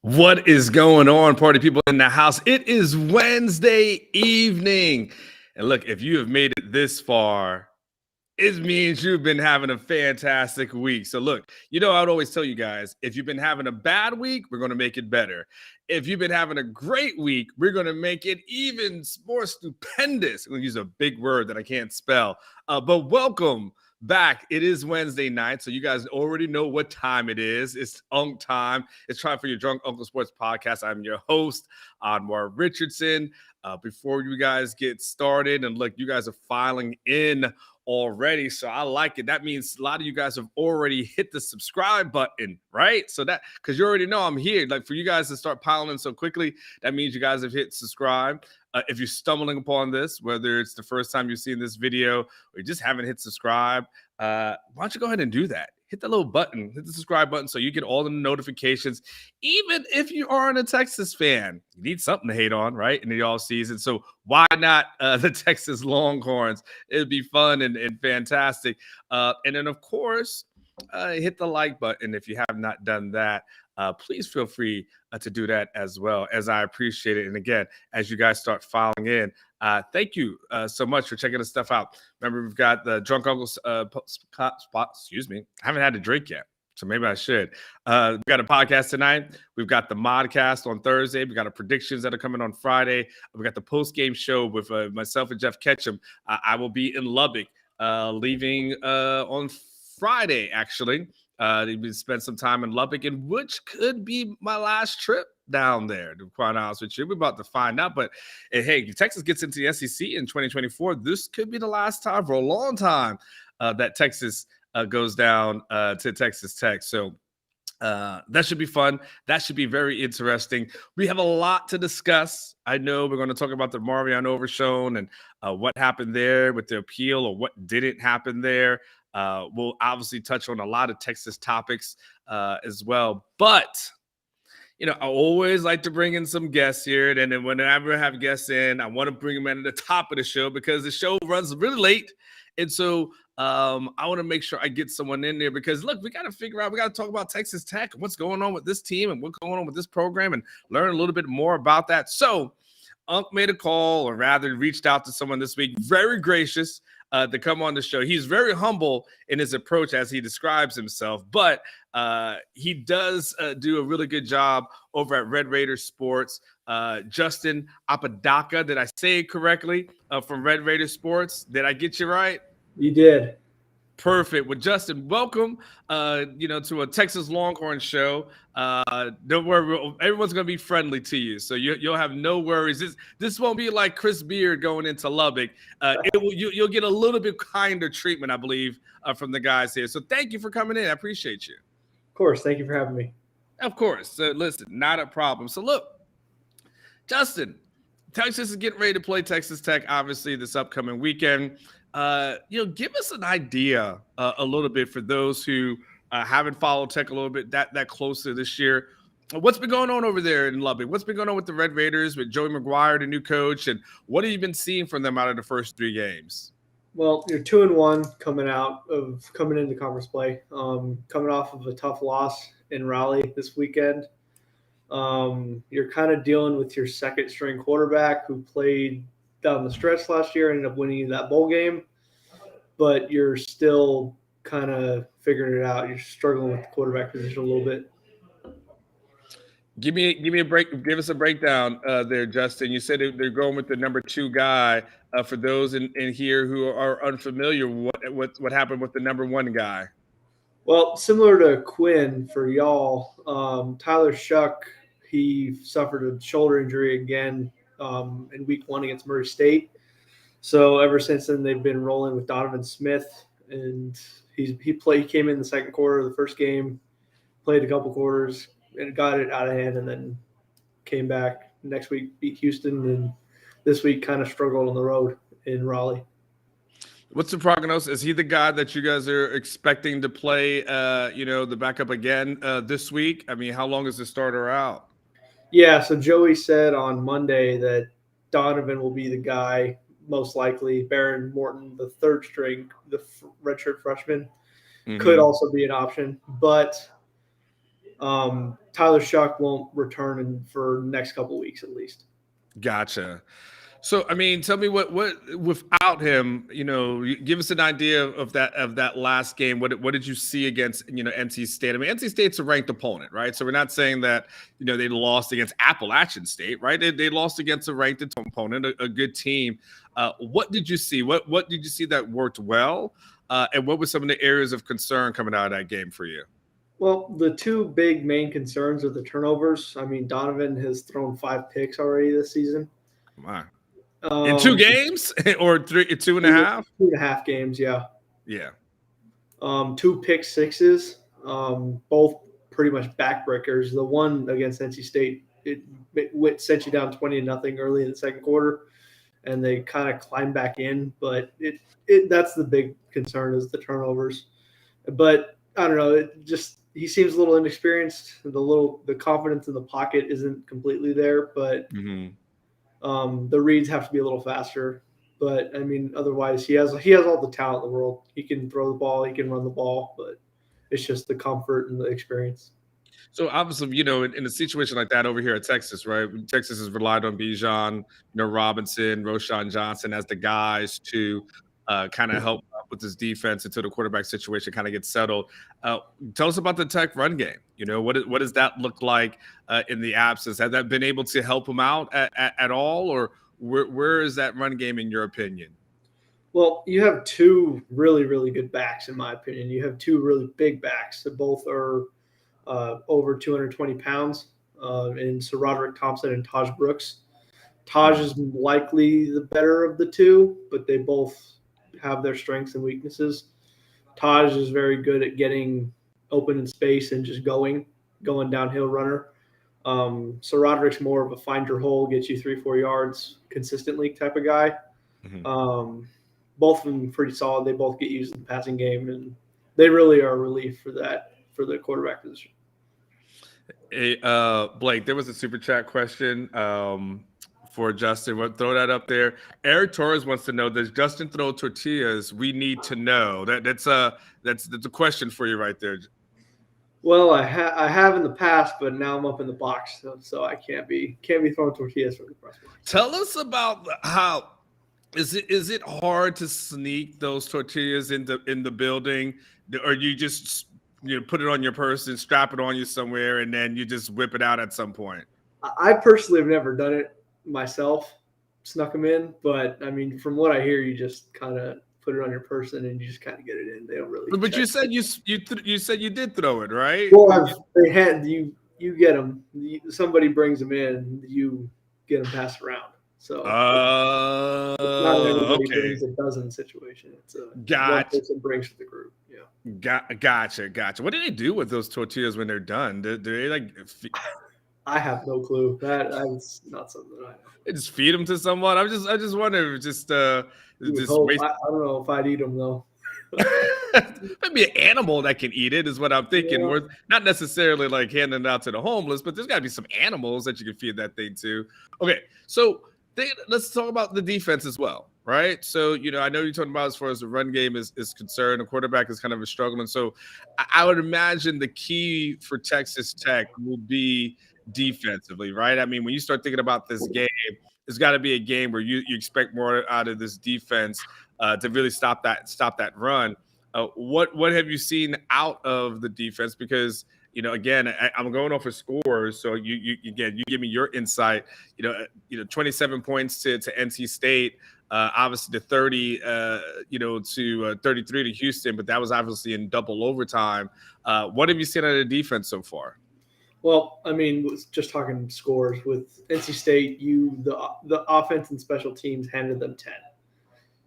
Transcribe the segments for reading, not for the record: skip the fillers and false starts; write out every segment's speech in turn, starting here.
What is going on, party people in the house? It is Wednesday evening. And look, if you have made it this far, it means you've been having a fantastic week. So look, I'd always tell you guys, if you've been having a bad week, we're going to make it better. If you've been having a great week, we're going to make it even more stupendous. I'm going to use a big word that I can't spell. But welcome back. It is Wednesday night, so you guys already know what time it is. It's Unk time. It's time for your Drunk Uncle Sports podcast. I'm your host, Anwar Richardson. Before you guys get started, and look, you guys are filing in already, so I like it. That means a lot of you guys have already hit the subscribe button, right? So that, because you already know I'm here. Like, for you guys to start piling in so quickly, that means you guys have hit subscribe. If you're stumbling upon this, whether it's the first time you've seen this video or you just haven't hit subscribe, why don't you go ahead and do that? Hit that little button, hit the subscribe button so you get all the notifications. Even if you aren't a Texas fan, you need something to hate on, right? In the off season. So why not the Texas Longhorns? It'd be fun and fantastic. And then, of course, hit the like button if you have not done that. Please feel free to do that as well, as I appreciate it. And again, as you guys start filing in, thank you so much for checking this stuff out. Remember, we've got the Drunk Uncle's spot. Excuse me. I haven't had a drink yet, so maybe I should. We've got a podcast tonight. We've got the Modcast on Thursday. We've got our predictions that are coming on Friday. We've got the post-game show with myself and Jeff Ketchum. I will be in Lubbuck, leaving on Friday, actually. We spent some time in Lubbock, and which could be my last trip down there, to be quite honest with you. We're about to find out. But hey, if Texas gets into the SEC in 2024, this could be the last time for a long time that Texas goes down to Texas Tech. So that should be fun. That should be very interesting. We have a lot to discuss. I know we're going to talk about the Marion Overshone and what happened there with the appeal, or what didn't happen there. We'll obviously touch on a lot of Texas topics as well. But, I always like to bring in some guests here. And then whenever I have guests in, I want to bring them in at the top of the show because the show runs really late. And so I want to make sure I get someone in there because, look, we got to figure out, we got to talk about Texas Tech, what's going on with this team and what's going on with this program, and learn a little bit more about that. So Unk made a call, or rather reached out to someone this week, very gracious to come on the show. He's very humble in his approach as he describes himself, but he does do a really good job over at Red Raider Sports. Justin Apodaca, did I say it correctly, from Red Raider Sports? Did I get you right? You did. Perfect. Well, Justin, welcome, to a Texas Longhorn show. Don't worry, everyone's going to be friendly to you, so you'll have no worries. This won't be like Chris Beard going into Lubbock. You'll get a little bit kinder treatment, I believe, from the guys here. So thank you for coming in. I appreciate you. Of course. Thank you for having me. Of course. So listen, not a problem. So look, Justin, Texas is getting ready to play Texas Tech, obviously, this upcoming weekend. Give us an idea a little bit for those who haven't followed Tech a little bit that closer this year. What's been going on over there in Lubbock? What's been going on with the Red Raiders, with Joey McGuire, the new coach, and what have you been seeing from them out of the first 3 games? Well, you're 2-1 coming into conference play, coming off of a tough loss in Raleigh this weekend. You're kind of dealing with your second string quarterback who played down the stretch last year, ended up winning that bowl game, but you're still kind of figuring it out. You're struggling with the quarterback position a little bit. Give me a break. Give us a breakdown there, Justin. You said they're going with the number 2 guy. For those in here who are unfamiliar, what happened with the number 1 guy? Well, similar to Quinn for y'all, Tyler Shuck, he suffered a shoulder injury again in week 1 against Murray State. So ever since then, they've been rolling with Donovan Smith, and he came in the second quarter of the first game, played a couple quarters, and got it out of hand, and then came back next week, beat Houston, and this week kind of struggled on the road in Raleigh. What's the prognosis? Is he the guy that you guys are expecting to play, the backup again this week? I mean, how long is the starter out? Yeah, so Joey said on Monday that Donovan will be the guy, most likely. Baron Morton, the third string, the redshirt freshman, could also be an option. But Tyler Shuck won't return for the next couple weeks at least. Gotcha. So, I mean, tell me what without him, give us an idea of that last game. What did you see against NC State? I mean, NC State's a ranked opponent, right? So we're not saying that they lost against Appalachian State, right? They lost against a ranked opponent, a good team. What did you see? What did you see that worked well? And what were some of the areas of concern coming out of that game for you? Well, the two big main concerns are the turnovers. I mean, Donovan has thrown 5 picks already this season. Wow. In 2 games or 2.5? 2.5 games, yeah. Yeah. 2 pick sixes, both pretty much backbreakers. The one against NC State, it sent you down 20-0 early in the second quarter, and they kind of climbed back in. But that's the big concern is the turnovers. But I don't know, he seems a little inexperienced. The confidence in the pocket isn't completely there, but the reads have to be a little faster. But I mean, otherwise, he has all the talent in the world. He can throw the ball, he can run the ball, but it's just the comfort and the experience. So obviously, in a situation like that over here at Texas, right? Texas has relied on Bijan, Robinson, Roshan Johnson as the guys to kind of help up with this defense until the quarterback situation kind of gets settled. Tell us about the Tech run game. What does that look like in the absence? Has that been able to help them out at all, or where is that run game in your opinion? Well, you have 2 really, really good backs, in my opinion. You have 2 really big backs that both are over 220 pounds, in Sir Roderick Thompson and Taj Brooks. Taj is likely the better of the 2, but they both have their strengths and weaknesses. Taj is very good at getting open in space and just going downhill runner. So Roderick's more of a find your hole, get you 3-4 yards consistently type of guy. Both of them pretty solid. They both get used in the passing game, and they really are a relief for the quarterback position. Hey, Blake, there was a super chat question for Justin. We'll throw that up there. Eric Torres wants to know: does Justin throw tortillas? We need to know. That's a question for you right there. Well, I have in the past, but now I'm up in the box, so I can't be throwing tortillas from the press box. Tell us about how is it hard to sneak those tortillas in the building, or you just put it on your person, strap it on you somewhere, and then you just whip it out at some point? I personally have never done it myself, snuck them in, but I mean, from what I hear, you just kind of put it on your person and you just kind of get it in. They don't really. But you said you said you did throw it, right? Well, they had you get them. Somebody brings them in, you get them passed around. So not everybody brings a dozen situation. It's one person brings to the group. Yeah. Gotcha. What do they do with those tortillas when they're done? Do they like? I have no clue. That's not something that I know. They just feed them to someone. I just wonder if just I don't know if I'd eat them though. Maybe an animal that can eat it is what I'm thinking. Yeah. Not necessarily like handing it out to the homeless, but there's got to be some animals that you can feed that thing to. Okay, so let's talk about the defense as well, right? So, I know you're talking about as far as the run game is concerned, the quarterback is kind of a struggle. And so I would imagine the key for Texas Tech will be defensively, right? I mean, when you start thinking about this game, it's got to be a game where you expect more out of this defense to really stop that run. What have you seen out of the defense? Because again, I'm going off of scores, so you give me your insight. 27 points to NC State, obviously the 30 to 33 to Houston, but that was obviously in double overtime. What have you seen out of the defense so far? Well, I mean, just talking scores with NC State, the offense and special teams handed them 10.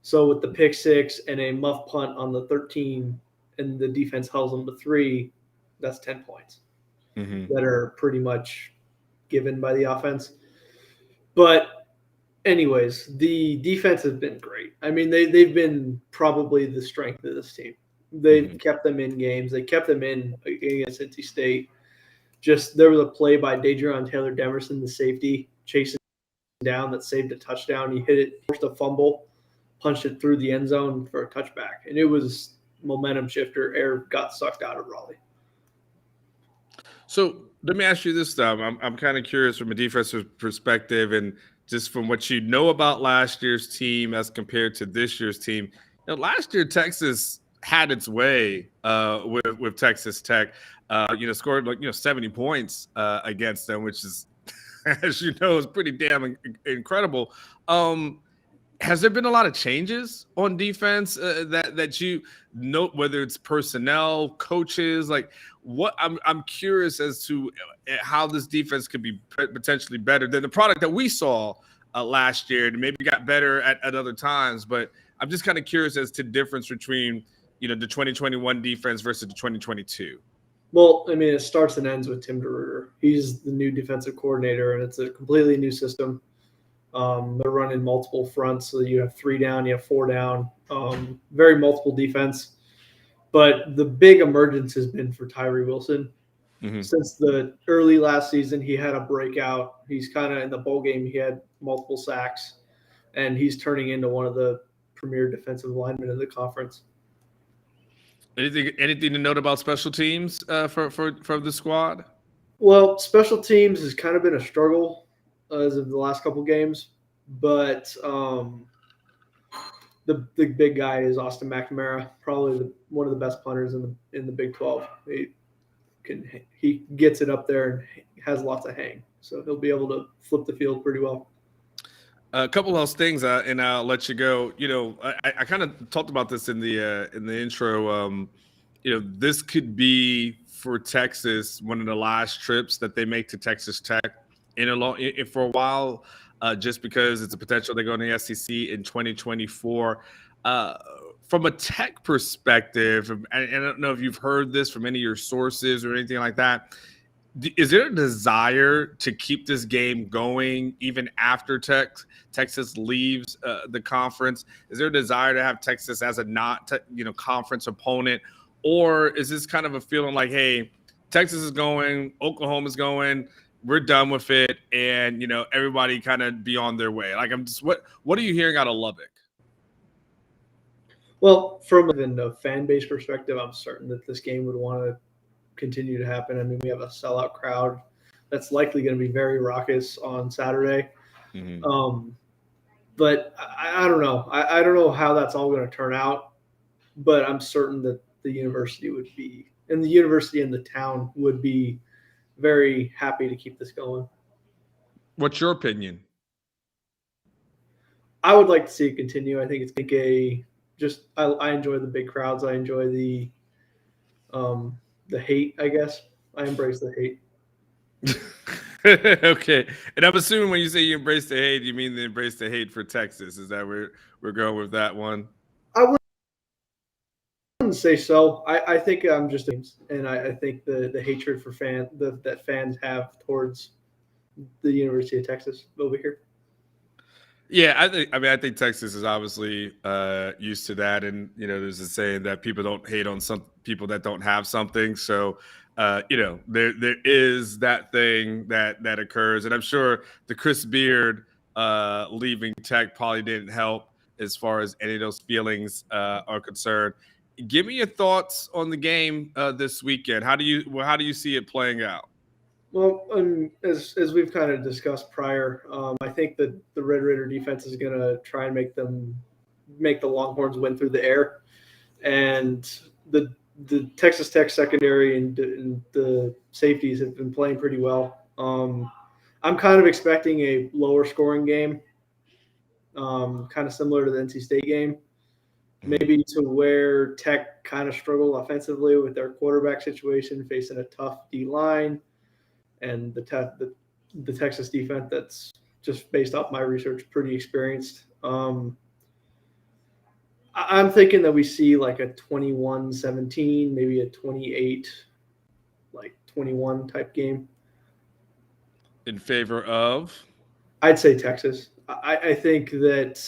So with the pick 6 and a muff punt on the 13, and the defense held them to 3, that's 10 points that are pretty much given by the offense. But anyways, the defense has been great. I mean, they've been probably the strength of this team. They've kept them in games. They kept them in against NC State. There was a play by Dadrion Taylor Demerson, the safety, chasing down that saved a touchdown. He hit it, forced a fumble, punched it through the end zone for a touchback. And it was momentum shifter. Air got sucked out of Raleigh. So let me ask you this time. I'm kind of curious from a defensive perspective and just from what you know about last year's team as compared to this year's team. Last year Texas had its way with Texas Tech. Scored 70 points against them, which is, as you know, is pretty damn incredible. Has there been a lot of changes on defense that you note, whether it's personnel, coaches, like what? I'm curious as to how this defense could be potentially better than the product that we saw last year, and maybe got better at other times. But I'm just kind of curious as to the difference between the 2021 defense versus the 2022. Well, I mean, it starts and ends with Tim DeRuyter. He's the new defensive coordinator, and it's a completely new system. They're running multiple fronts, so you have 3 down, you have 4 down, very multiple defense. But the big emergence has been for Tyree Wilson. Mm-hmm. Since the early last season, he had a breakout. He's kind of in the bowl game. He had multiple sacks, and he's turning into one of the premier defensive linemen in the conference. Anything to note about special teams for the squad? Well, special teams has kind of been a struggle as of the last couple games, but the big guy is Austin McNamara, probably one of the best punters in the Big 12. He gets it up there and has lots of hang, so he'll be able to flip the field pretty well. A couple of those things, and I'll let you go. I kind of talked about this in the intro. This could be for Texas one of the last trips that they make to Texas Tech for a while, just because it's a potential they go in the SEC in 2024. From a Tech perspective, and I don't know if you've heard this from any of your sources or anything like that. Is there a desire to keep this game going even after Texas leaves the conference? Is there a desire to have Texas as a conference opponent, or is this kind of a feeling like, hey, Texas is going, Oklahoma's going, we're done with it, and everybody kind of be on their way? Like, what are you hearing out of Lubbuck? Well, from a fan base perspective, I'm certain that this game would want to continue to happen. I mean, we have a sellout crowd that's likely going to be very raucous on Saturday. Mm-hmm. But I don't know. I don't know how that's all going to turn out, but I'm certain that the university and the town would be very happy to keep this going. What's your opinion? I would like to see it continue. I think it's I enjoy the big crowds. I enjoy the hate, I guess. I embrace the hate. Okay. And I'm assuming when you say you embrace the hate, you mean embrace the hate for Texas. Is that where we're going with that one? I wouldn't say so. I think I'm just – and I think the hatred for that fans have towards the University of Texas over here. Yeah, I think Texas is obviously used to that, and there's a saying that people don't hate on some people that don't have something. So, there is that thing that occurs, and I'm sure the Chris Beard leaving Tech probably didn't help as far as any of those feelings are concerned. Give me your thoughts on the game this weekend. How do you see it playing out? Well, as we've kind of discussed prior, I think that the Red Raider defense is going to try and make the Longhorns win through the air, and the Texas Tech secondary and the safeties have been playing pretty well. I'm kind of expecting a lower scoring game, kind of similar to the NC State game, maybe to where Tech kind of struggled offensively with their quarterback situation, facing a tough D line. And the Texas defense, that's just based off my research, pretty experienced. I'm thinking that we see like a 21-17, maybe a 28-21 type game. In favor of? I'd say Texas. I think that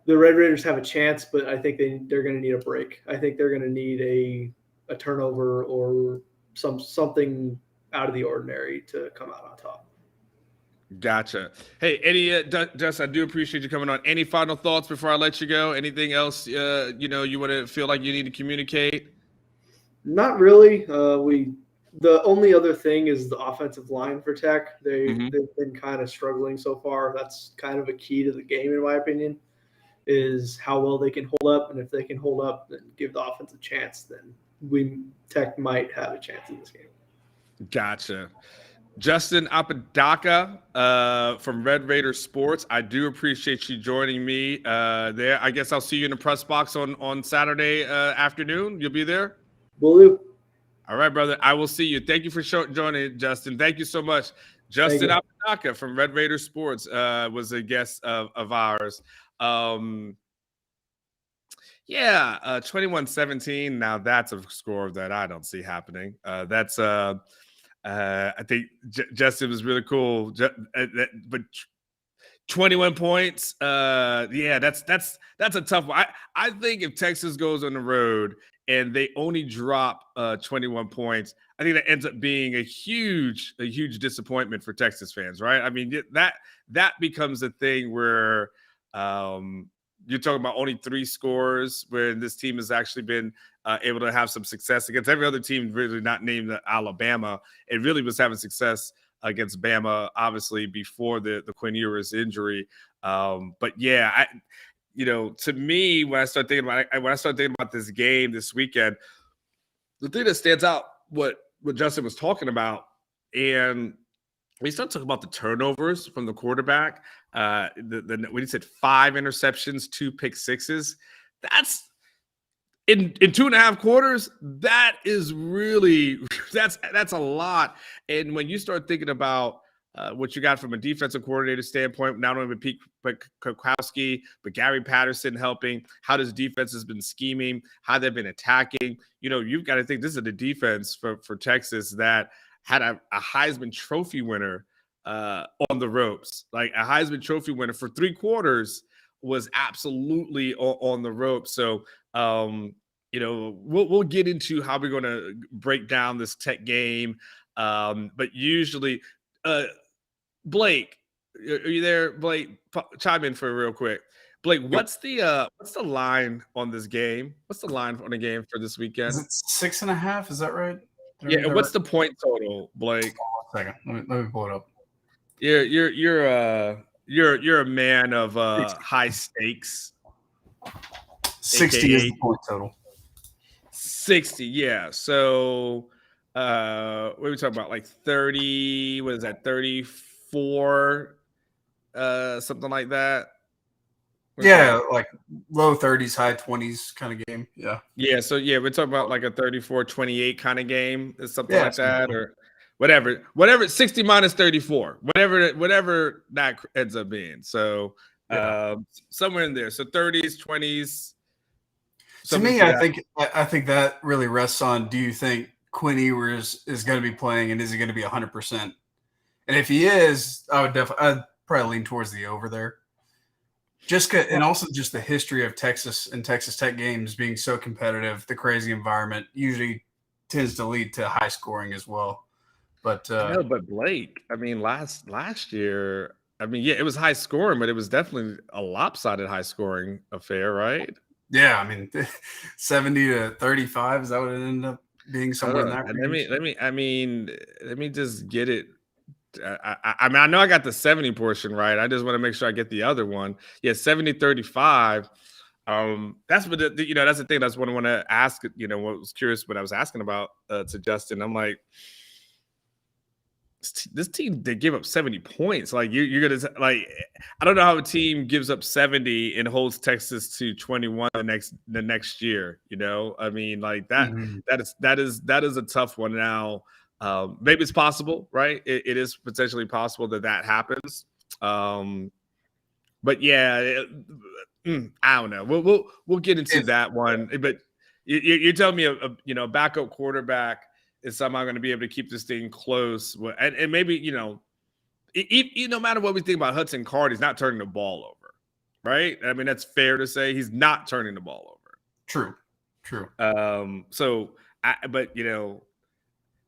the Red Raiders have a chance, but I think they're going to need a break. I think they're going to need a turnover or something out of the ordinary to come out on top. Gotcha. Hey, Eddie, Jess, I do appreciate you coming on. Any final thoughts before I let you go? Anything else, you want to feel like you need to communicate? Not really. The only other thing is the offensive line for Tech. Mhm. They've been kind of struggling so far. That's kind of a key to the game, in my opinion, is how well they can hold up. And if they can hold up and give the offense a chance, then Tech might have a chance in this game. Gotcha. Justin Apodaca from Red Raider Sports. I do appreciate you joining me there. I guess I'll see you in the press box on Saturday afternoon. You'll be there? Will do. All right, brother. I will see you. Thank you for joining, Justin. Thank you so much. Justin Apodaca from Red Raider Sports was a guest of ours. Yeah, 21-17. Now that's a score that I don't see happening. That's I think Justin was really cool, but 21 points. Yeah, that's a tough one. I think if Texas goes on the road and they only drop 21 points, I think that ends up being a huge disappointment for Texas fans, right? I mean, that becomes a thing where you're talking about only 3 scores when this team has actually been able to have some success against every other team, really not named Alabama. It really was having success against Bama, obviously, before the Quinn Ewers injury. But yeah, to me, when I start thinking about this game this weekend, the thing that stands out, what Justin was talking about, and we start talking about the turnovers from the quarterback. When he said 5 interceptions, 2 pick sixes, that's in 2.5 quarters. That is really that's a lot. And when you start thinking about what you got from a defensive coordinator standpoint, not only with Pete Kwiatkowski, but Gary Patterson helping, how this defense has been scheming, how they've been attacking. You've got to think this is the defense for Texas that had a Heisman Trophy winner on the ropes. Like a Heisman Trophy winner for 3 quarters was absolutely on the ropes. So, we'll get into how we're going to break down this Tech game. But usually, Blake, are you there? Blake, chime in for real quick. Blake, what's the line on this game? What's the line on the game for this weekend? Is it 6.5? Is that right? Yeah. And what's the point total, Blake? One second. Let me pull it up. You're a man of high stakes. 60 is the point total. 60, yeah. So what are we talking about? Like 30, what is that, 34? Something like that. Yeah, like low 30s, high 20s kind of game. Yeah. Yeah, so yeah, we're talking about like a 34-28 kind of game, something like that, or whatever, 60 minus 34, whatever that ends up being. So somewhere in there. So 30s, 20s. To me, I think that really rests on, do you think Quinn Ewers is going to be playing, and is he going to be 100%? And if he is, I'd probably lean towards the over there. And also just the history of Texas and Texas Tech games being so competitive, the crazy environment usually tends to lead to high scoring as well. But but Blake, I mean, last year, I mean, yeah, it was high scoring, but it was definitely a lopsided high scoring affair, right? Yeah, I mean, 70-35, is that what it ended up being, somewhere in that range? Let me just get it. I mean, I know I got the 70 portion right. I just want to make sure I get the other one. Yeah, 70-35. That's what that's the thing. That's what I want to ask. What was curious what I was asking about to Justin. I'm like, this team, they give up 70 points. Like you're gonna, like, I don't know how a team gives up 70 and holds Texas to 21 the next year. I mean, like that. Mm-hmm. That is a tough one. Now, maybe it's possible, right? It is potentially possible that happens. But yeah, I don't know. We'll get into that one. But you're telling me a backup quarterback is somehow going to be able to keep this thing close, and maybe no matter what we think about Hudson Card, he's not turning the ball over, right? I mean, that's fair to say. He's not turning the ball over. True. But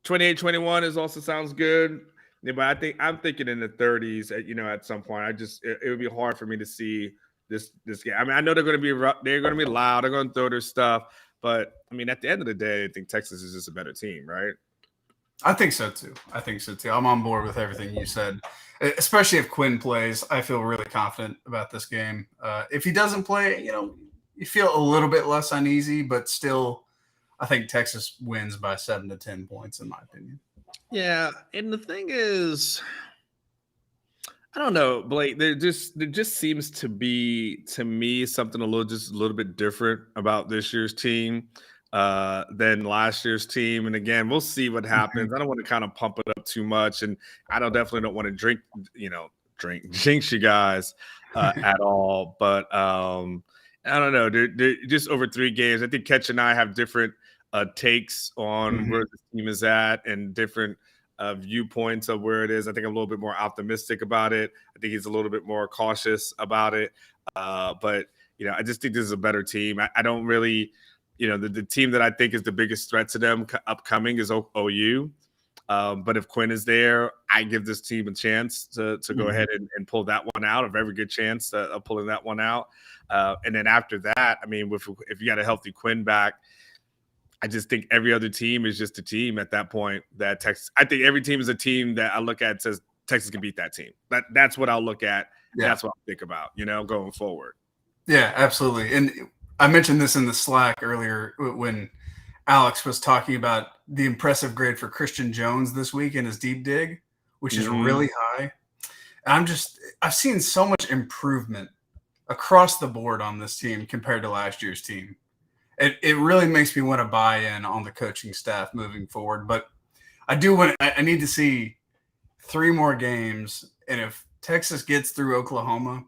28-21 is also sounds good. Yeah, but I'm thinking in the 30s. At some point, it would be hard for me to see this game. I mean, I know they're going to be loud. They're going to throw their stuff. But I mean, at the end of the day, I think Texas is just a better team, right? I think so too. I'm on board with everything you said, especially if Quinn plays. I feel really confident about this game. If he doesn't play, you feel a little bit less uneasy, but still, I think Texas wins by 7 to 10 points, in my opinion. Yeah, and the thing is, I don't know, Blake. There just seems to be, to me, something a little bit different about this year's team than last year's team. And again, we'll see what happens. I don't want to kind of pump it up too much, and I definitely don't want to jinx you guys at all. But I don't know. They're just over 3 games. I think Ketch and I have different takes on where the team is at and different viewpoints of where it is. I think I'm a little bit more optimistic about it. I think he's a little bit more cautious about it. But I just think this is a better team. I don't really, the team that I think is the biggest threat to them upcoming is OU. But if Quinn is there, I give this team a chance to go ahead and pull that one out, a very good chance of pulling that one out. And then after that, I mean, if you got a healthy Quinn back, I just think every other team is just a team at that point that Texas. I think every team is a team that I look at and says Texas can beat that team. That's what I'll look at. Yeah. That's what I'll think about, going forward. Yeah, absolutely. And I mentioned this in the Slack earlier when Alex was talking about the impressive grade for Christian Jones this week in his deep dig, which is really high. And I've seen so much improvement across the board on this team compared to last year's team. It really makes me want to buy in on the coaching staff moving forward. But I need to see 3 more games. And if Texas gets through Oklahoma,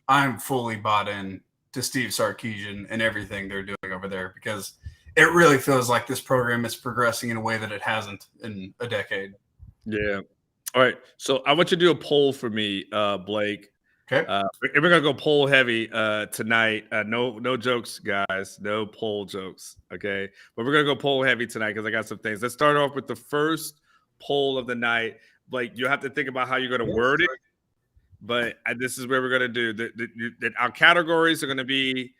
I'm fully bought in to Steve Sarkisian and everything they're doing over there, because it really feels like this program is progressing in a way that it hasn't in a decade. Yeah. All right. So I want you to do a poll for me, Blake. Okay. And we're gonna go poll heavy tonight. No jokes, guys. No poll jokes. Okay. But we're gonna go poll heavy tonight because I got some things. Let's start off with the first poll of the night. Blake, you have to think about how you're gonna word it. But this is where we're gonna do that. Our categories are gonna be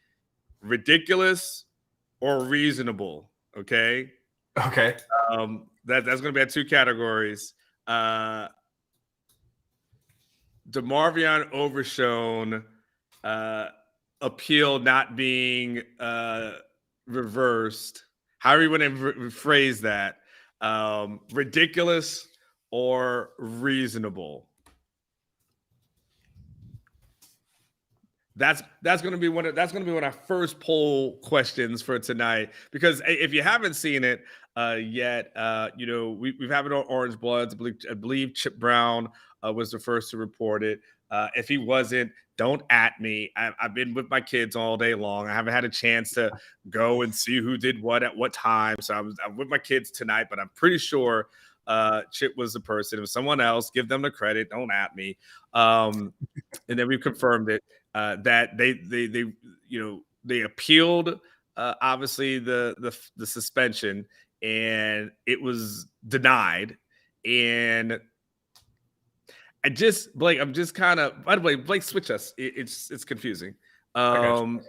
ridiculous or reasonable. Okay. Okay. That's gonna be our 2 categories. DeMarvion Overshone appeal not being reversed. However you want to phrase that, ridiculous or reasonable. That's going to be one of our first poll questions for tonight, because if you haven't seen it yet, we've had it on Orange Bloods. I believe Chip Brown was the first to report it. If he wasn't, don't at me. I've been with my kids all day long. I haven't had a chance to go and see who did what at what time. So I'm with my kids tonight, but I'm pretty sure Chip was the person. It was someone else. Give them the credit. Don't at me. And then we've confirmed it that they appealed obviously the suspension, and it was denied. And I'm just kind of, by the way, Blake, switch us. It's confusing. And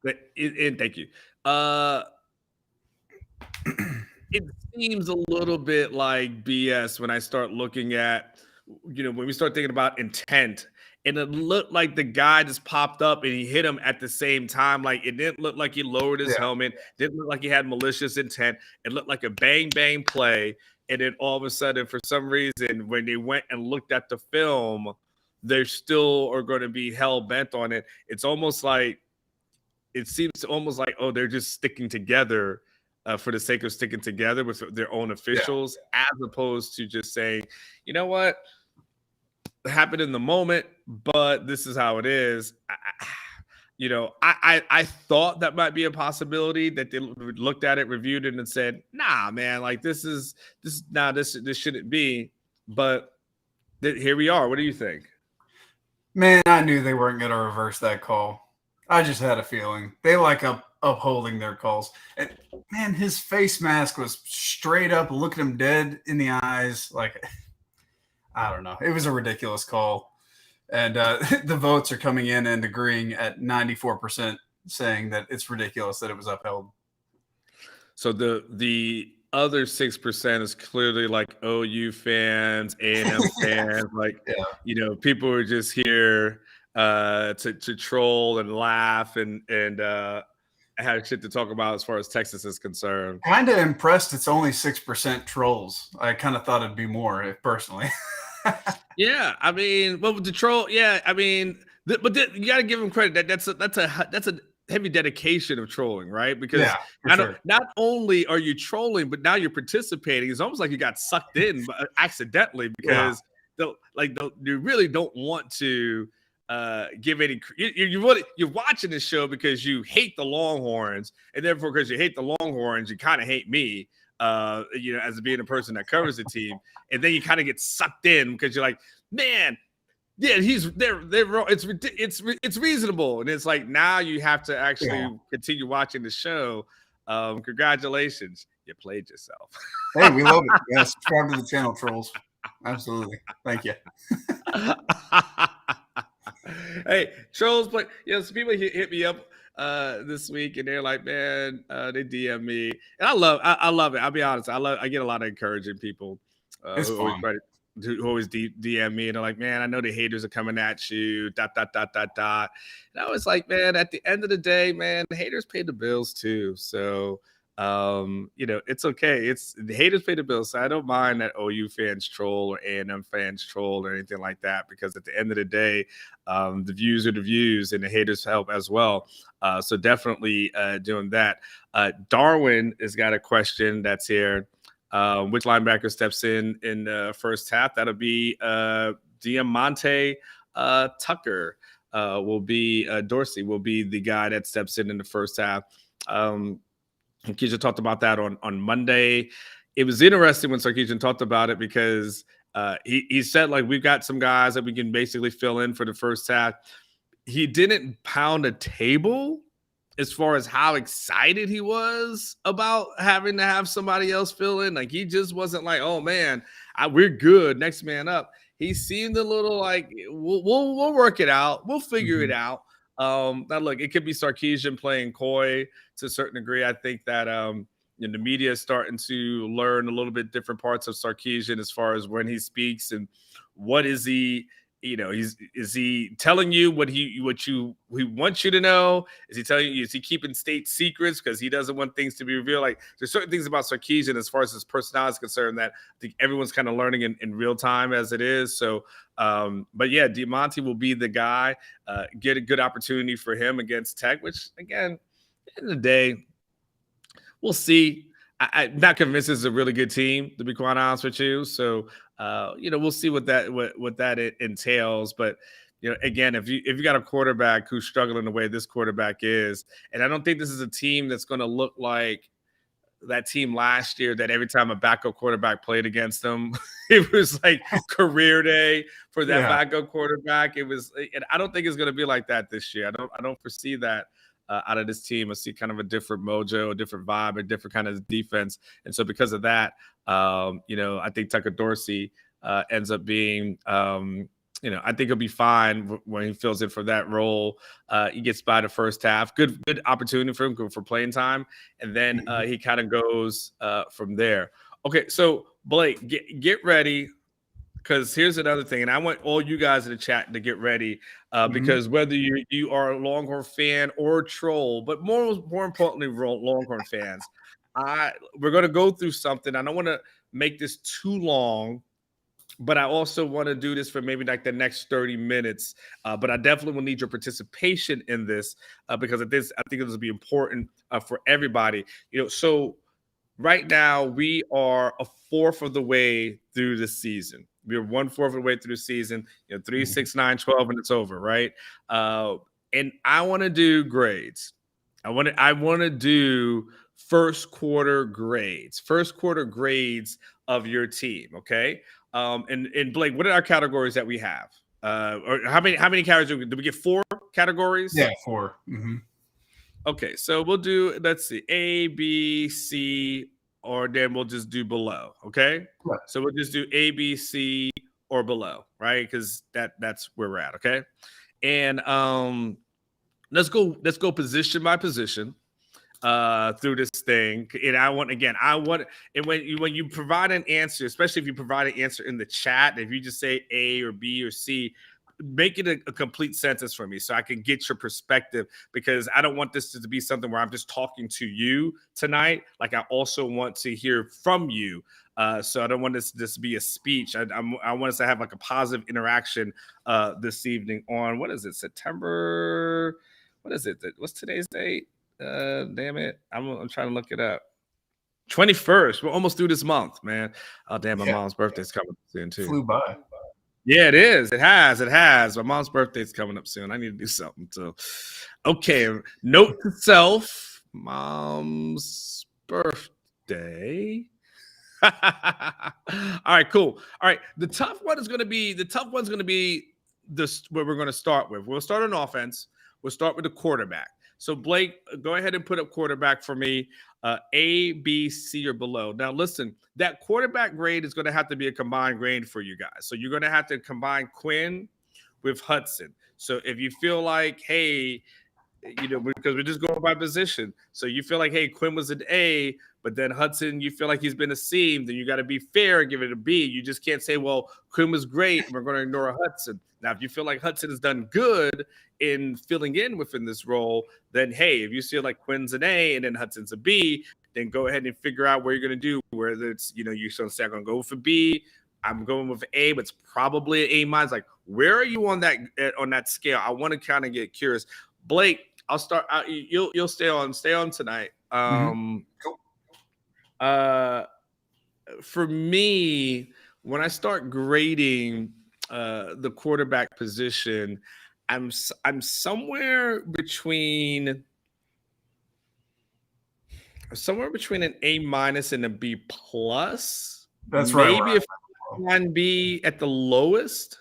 thank you. It seems a little bit like BS when I start looking at, when we start thinking about intent, and it looked like the guy just popped up and he hit him at the same time. Like, it didn't look like he lowered his helmet. Didn't look like he had malicious intent. It looked like a bang, bang play. And then all of a sudden, for some reason, when they went and looked at the film, they still are going to be hell bent on it. It seems almost like, oh, they're just sticking together for the sake of sticking together with their own officials, as opposed to just saying, you know what, it happened in the moment, but this is how it is. I thought that might be a possibility, that they looked at it, reviewed it, and said, nah, man, like this shouldn't be. But here we are. What do you think? Man, I knew they weren't going to reverse that call. I just had a feeling. They like upholding their calls. And man, his face mask was straight up, looking him dead in the eyes. Like, I don't know. It was a ridiculous call. And the votes are coming in and agreeing at 94%, saying that it's ridiculous that it was upheld. So the other 6% is clearly like OU fans, A&M fans, like, people are just here to troll and laugh and have shit to talk about as far as Texas is concerned. Kind of impressed it's only 6% trolls. I kind of thought it'd be more, personally. Yeah, I mean, well, with the troll, yeah, I mean, but you got to give them credit. That's a heavy dedication of trolling, right? Because not only are you trolling, but now you're participating. It's almost like you got sucked in accidentally because you really don't want to give any. You're watching this show because you hate the Longhorns, and therefore because you hate the Longhorns, you kind of hate me. As being a person that covers the team, and then you kind of get sucked in because you're like, man, yeah, they're it's reasonable, and it's like now you have to actually continue watching the show. Congratulations, you played yourself. Hey, we love it. Yeah, subscribe to the channel, trolls. Absolutely, thank you. Hey, trolls, but some people hit me up this week, and they're like, man, they DM me, and I love it. I'll be honest, I get a lot of encouraging people who always DM me, and they're like, man, I know the haters are coming at you, ... And I was like, man, at the end of the day, man, the haters pay the bills too. So it's okay. It's the haters pay the bills. So I don't mind that OU fans troll or A&M fans troll or anything like that, because at the end of the day, the views are the views, and the haters help as well. So definitely doing that. Darwin has got a question that's here. Which linebacker steps in the first half? That'll be Diamante Tucker. Dorsey will be the guy that steps in the first half. Sarkisian talked about that on Monday. It was interesting when Sarkisian talked about it because he said, like, we've got some guys that we can basically fill in for the first half. He didn't pound a table as far as how excited he was about having to have somebody else fill in. Like, he just wasn't like, oh man, we're good, next man up. He seemed a little like, we'll work it out, we'll figure it out. Now look, it could be Sarkisian playing coy to a certain degree. I think that the media is starting to learn a little bit different parts of Sarkisian as far as when he speaks and what is he. Is he telling you what he wants you to know? Is he telling you? Is he keeping state secrets because he doesn't want things to be revealed? Like, there's certain things about Sarkisian as far as his personality is concerned that I think everyone's kind of learning in real time as it is. So, but yeah, Diamante will be the guy. Get a good opportunity for him against Tech, which again, at the end of the day, we'll see. I'm not convinced this is a really good team, to be quite honest with you. So, we'll see what that entails. But, again, if you got a quarterback who's struggling the way this quarterback is, and I don't think this is a team that's going to look like that team last year that every time a backup quarterback played against them, it was like career day for that backup quarterback. It was, and I don't think it's going to be like that this year. I don't foresee that. Out of this team, I see kind of a different mojo, a different vibe, a different kind of defense. And so because of that, I think Tucker Dorsey ends up being, I think he'll be fine when he fills in for that role. He gets by the first half. Good opportunity for him for playing time. And then he kind of goes from there. Okay, so Blake, get ready. Because here's another thing, and I want all you guys in the chat to get ready, because whether you are a Longhorn fan or troll, but more importantly, Longhorn fans, we're going to go through something. I don't want to make this too long, but I also want to do this for maybe like the next 30 minutes. But I definitely will need your participation in this because of this. I think this will be important for everybody. So right now we are a fourth of the way through the season. We're 1/4 of the way through the season, 3, 6, 9, 12, and it's over, right? And I want to do grades. I want to do first quarter grades of your team, okay? And Blake, what are our categories that we have? Or how many categories do we get? 4 categories? Yeah, 4. Mm-hmm. Okay, so we'll do, let's see, A, B, C, or then we'll just do below, okay? Right. So we'll just do A, B, C, or below, right? Because that's where we're at, okay? And let's go position by position. through this thing. And I want, and when you provide an answer, especially if you provide an answer in the chat, if you just say A or B or C, make it a complete sentence for me so I can get your perspective, because I don't want this to be something where I'm just talking to you tonight. Like, I also want to hear from you. So I don't want this to just be a speech. I want us to have like a positive interaction this evening on, what is it, September? What is it? What's today's date? Damn it. I'm trying to look it up. 21st. We're almost through this month, man. Oh, damn. My mom's birthday's coming up soon, too. Flew by. Yeah, it is. It has. My mom's birthday's coming up soon. I need to do something. So, okay. Note to self, mom's birthday. All right, cool. All right. The tough one's going to be this, what we're going to start with. We'll start on offense. We'll start with the quarterback. So, Blake, go ahead and put up quarterback for me. A, B, C, or below. Now, listen, that quarterback grade is going to have to be a combined grade for you guys. So you're going to have to combine Quinn with Hudson. So if you feel like, hey, because we're just going by position. So you feel like, hey, Quinn was an A, but then Hudson, you feel like he's been a C, then you got to be fair and give it a B. You just can't say, well, Quinn was great, and we're going to ignore Hudson. Now, if you feel like Hudson has done good in filling in within this role, then, hey, if you feel like Quinn's an A and then Hudson's a B, then go ahead and figure out where you're going to do, whether it's, you're going to say, I'm going to go for B, I'm going with A, but it's probably an A minus. Like, where are you on that scale? I want to kind of get curious. Blake, I'll start. You'll stay on tonight. For me, when I start grading the quarterback position, I'm somewhere between an A minus and a B plus. That's right. Maybe if I can be at the lowest,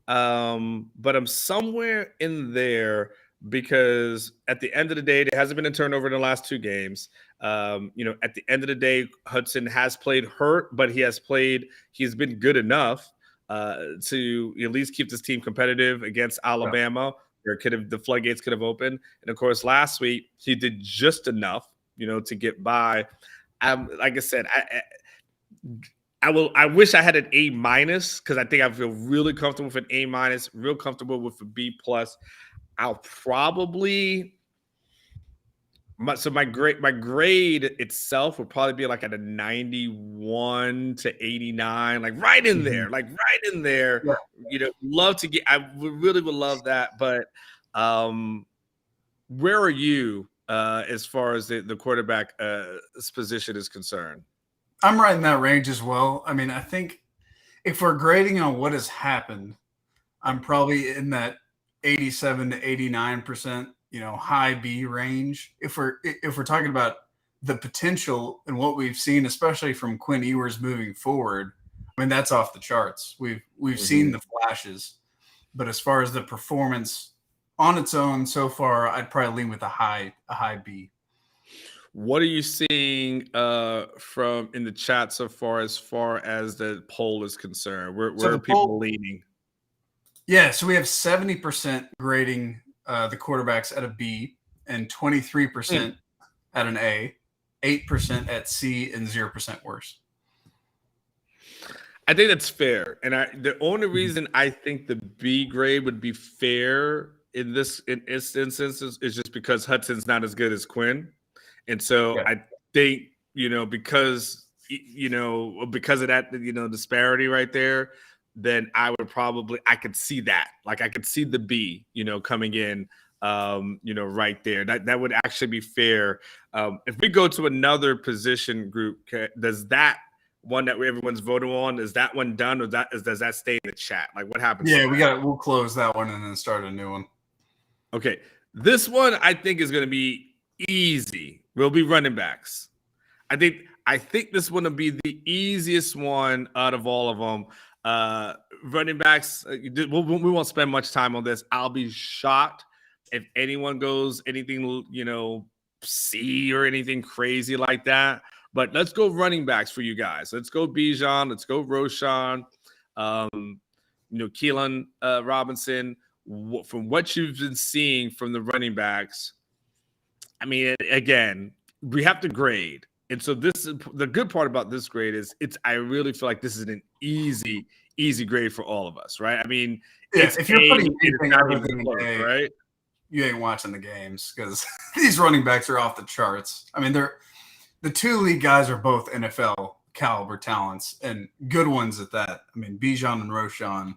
but I'm somewhere in there. Because at the end of the day, there hasn't been a turnover in the last 2 games. At the end of the day, Hudson has played hurt, but he's been good enough to at least keep this team competitive against Alabama, where the floodgates could have opened. And of course, last week he did just enough, to get by. Like I said, I wish I had an A minus, because I think I feel really comfortable with an A minus, real comfortable with a B plus. I'll probably my grade itself would probably be like at a 91 to 89, like right in there, Yeah. Love to get. I would love that, but where are you as far as the quarterback position is concerned? I'm right in that range as well. I mean, I think if we're grading on what has happened, I'm probably in that 87 to 89%, high B range. If we're talking about the potential and what we've seen, especially from Quinn Ewers moving forward, I mean, that's off the charts. We've seen the flashes, but as far as the performance on its own so far, I'd probably lean with a high B. What are you seeing from in the chat so far as the poll is concerned? Where are people leaning? Yeah, so we have 70% grading the quarterbacks at a B, and 23% at an A, 8% at C, and 0% worse. I think that's fair. And the only reason I think the B grade would be fair in this instance is just because Hudson's not as good as Quinn. And so I think, because of that, disparity right there, then I could see that. Like, I could see the B, coming in, right there. That would actually be fair. If we go to another position group, does that one that everyone's voting on, is that one done, or does that stay in the chat? Like, what happens? Yeah, we'll close that one and then start a new one. Okay. This one I think is going to be easy. We'll be running backs. I think this one will be the easiest one out of all of them. Running backs, we won't spend much time on this. I'll be shocked if anyone goes anything, C or anything crazy like that. But let's go running backs for you guys. Let's go Bijan. Let's go Roshan. Keelan Robinson. From what you've been seeing from the running backs, I mean, again, we have to grade. And so this is the good part about this grade is I really feel like this is an easy grade for all of us, right? I mean, it's if you're putting anything other than close, A, right? you ain't watching the games because these running backs are off the charts. I mean, the two lead guys are both NFL caliber talents and good ones at that. I mean, Bijan and Roschon,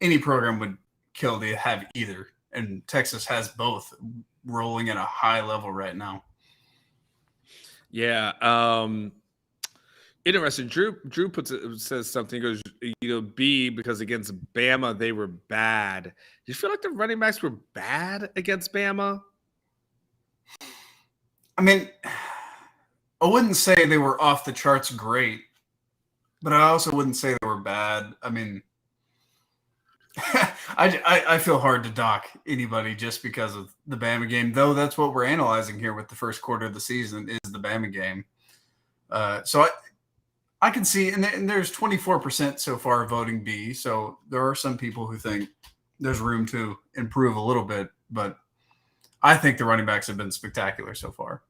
any program would kill to have either. And Texas has both rolling at a high level right now. Yeah. Interesting. Drew says something. He goes, B, because against Bama they were bad. Do you feel like the running backs were bad against Bama? I mean, I wouldn't say they were off the charts great, but I also wouldn't say they were bad. I mean, I feel hard to dock anybody just because of the Bama game, though that's what we're analyzing here with the first quarter of the season is the Bama game. So I can see, and there's 24% so far voting B, so there are some people who think there's room to improve a little bit, but I think the running backs have been spectacular so far.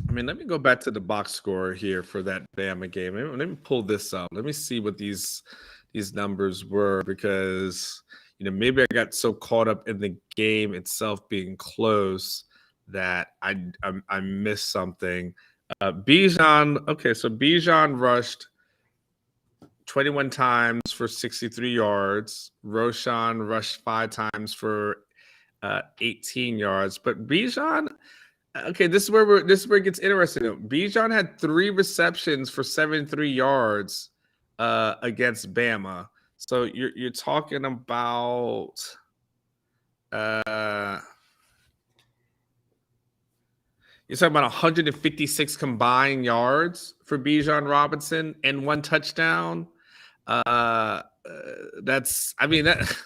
I mean, let me go back to the box score here for that Bama game. Let me pull this up. Let me see what these numbers were because, maybe I got so caught up in the game itself being close that I missed something. Bijan, okay, so Bijan rushed 21 times for 63 yards. Roschon rushed 5 times for 18 yards. But Bijan, okay, this is where it gets interesting. Bijan had 3 receptions for 73 yards against Bama. So you're talking about you're talking about 156 combined yards for Bijan Robinson and 1 touchdown. That's, I mean, that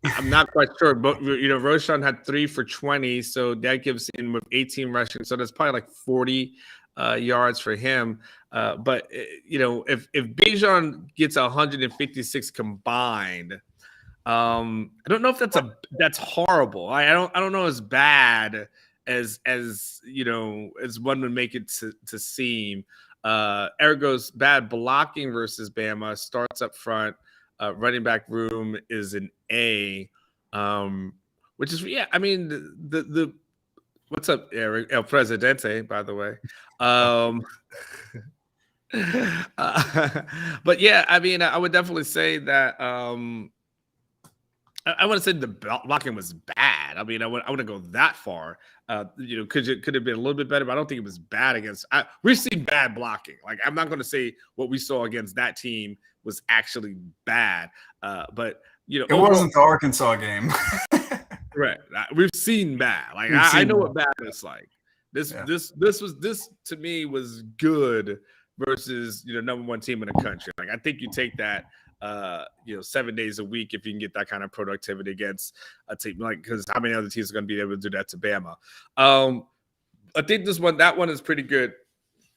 I'm not quite sure, but Roschon had 3 for 20, so that gives him with 18 rushing, so that's probably like 40 yards for him. But if Bijan gets 156 combined, I don't know if that's horrible. I don't know as bad as one would make it to seem. Ergo's bad blocking versus Bama starts up front. Running back room is an A, which is I mean the what's up, Eric El Presidente, by the way. But yeah, I mean I would definitely say that I want to say the blocking was bad. I mean, I wouldn't go that far. Could have been a little bit better, but I don't think it was bad against. We've seen bad blocking. Like, I'm not going to say what we saw against that team was actually bad. But it wasn't the Arkansas game. Right. We've seen bad. Like, I know what bad is like. This to me was good versus number 1 team in the country. Like, I think you take that. 7 days a week if you can get that kind of productivity against a team, like, because how many other teams are going to be able to do that to Bama? I think that one is pretty good.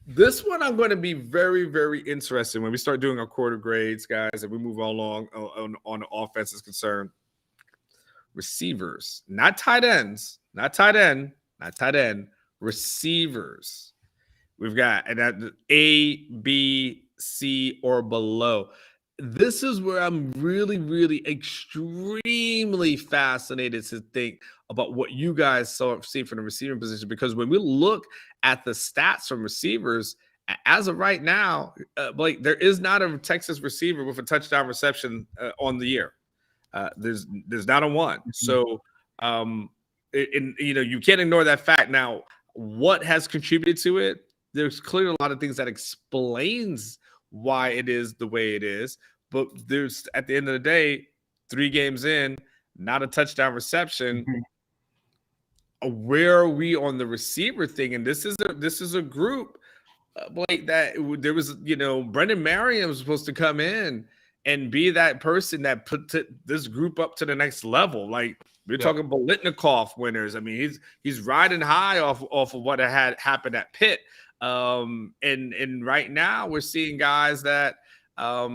This one I'm going to be very, very interested when we start doing our quarter grades, guys, and we move along on the offense is concerned. Receivers, not tight ends, receivers. We've got and A, B, C, or below. This is where I'm really, really extremely fascinated to think about what you guys see from the receiving position, because when we look at the stats from receivers, as of right now, Blake, there is not a Texas receiver with a touchdown reception on the year. There's not a one. Mm-hmm. So, you can't ignore that fact. Now, what has contributed to it? There's clearly a lot of things that explains why it is the way it is, but there's, at the end of the day, 3 games in, not a touchdown reception. Mm-hmm. Where are we on the receiver thing? And this is a group, Blake, that there was, Brendan Merriam was supposed to come in and be that person that put this group up to the next level. Like, we're talking Bolitnikoff winners. I mean, he's riding high off of what had happened at Pitt. And right now we're seeing guys that I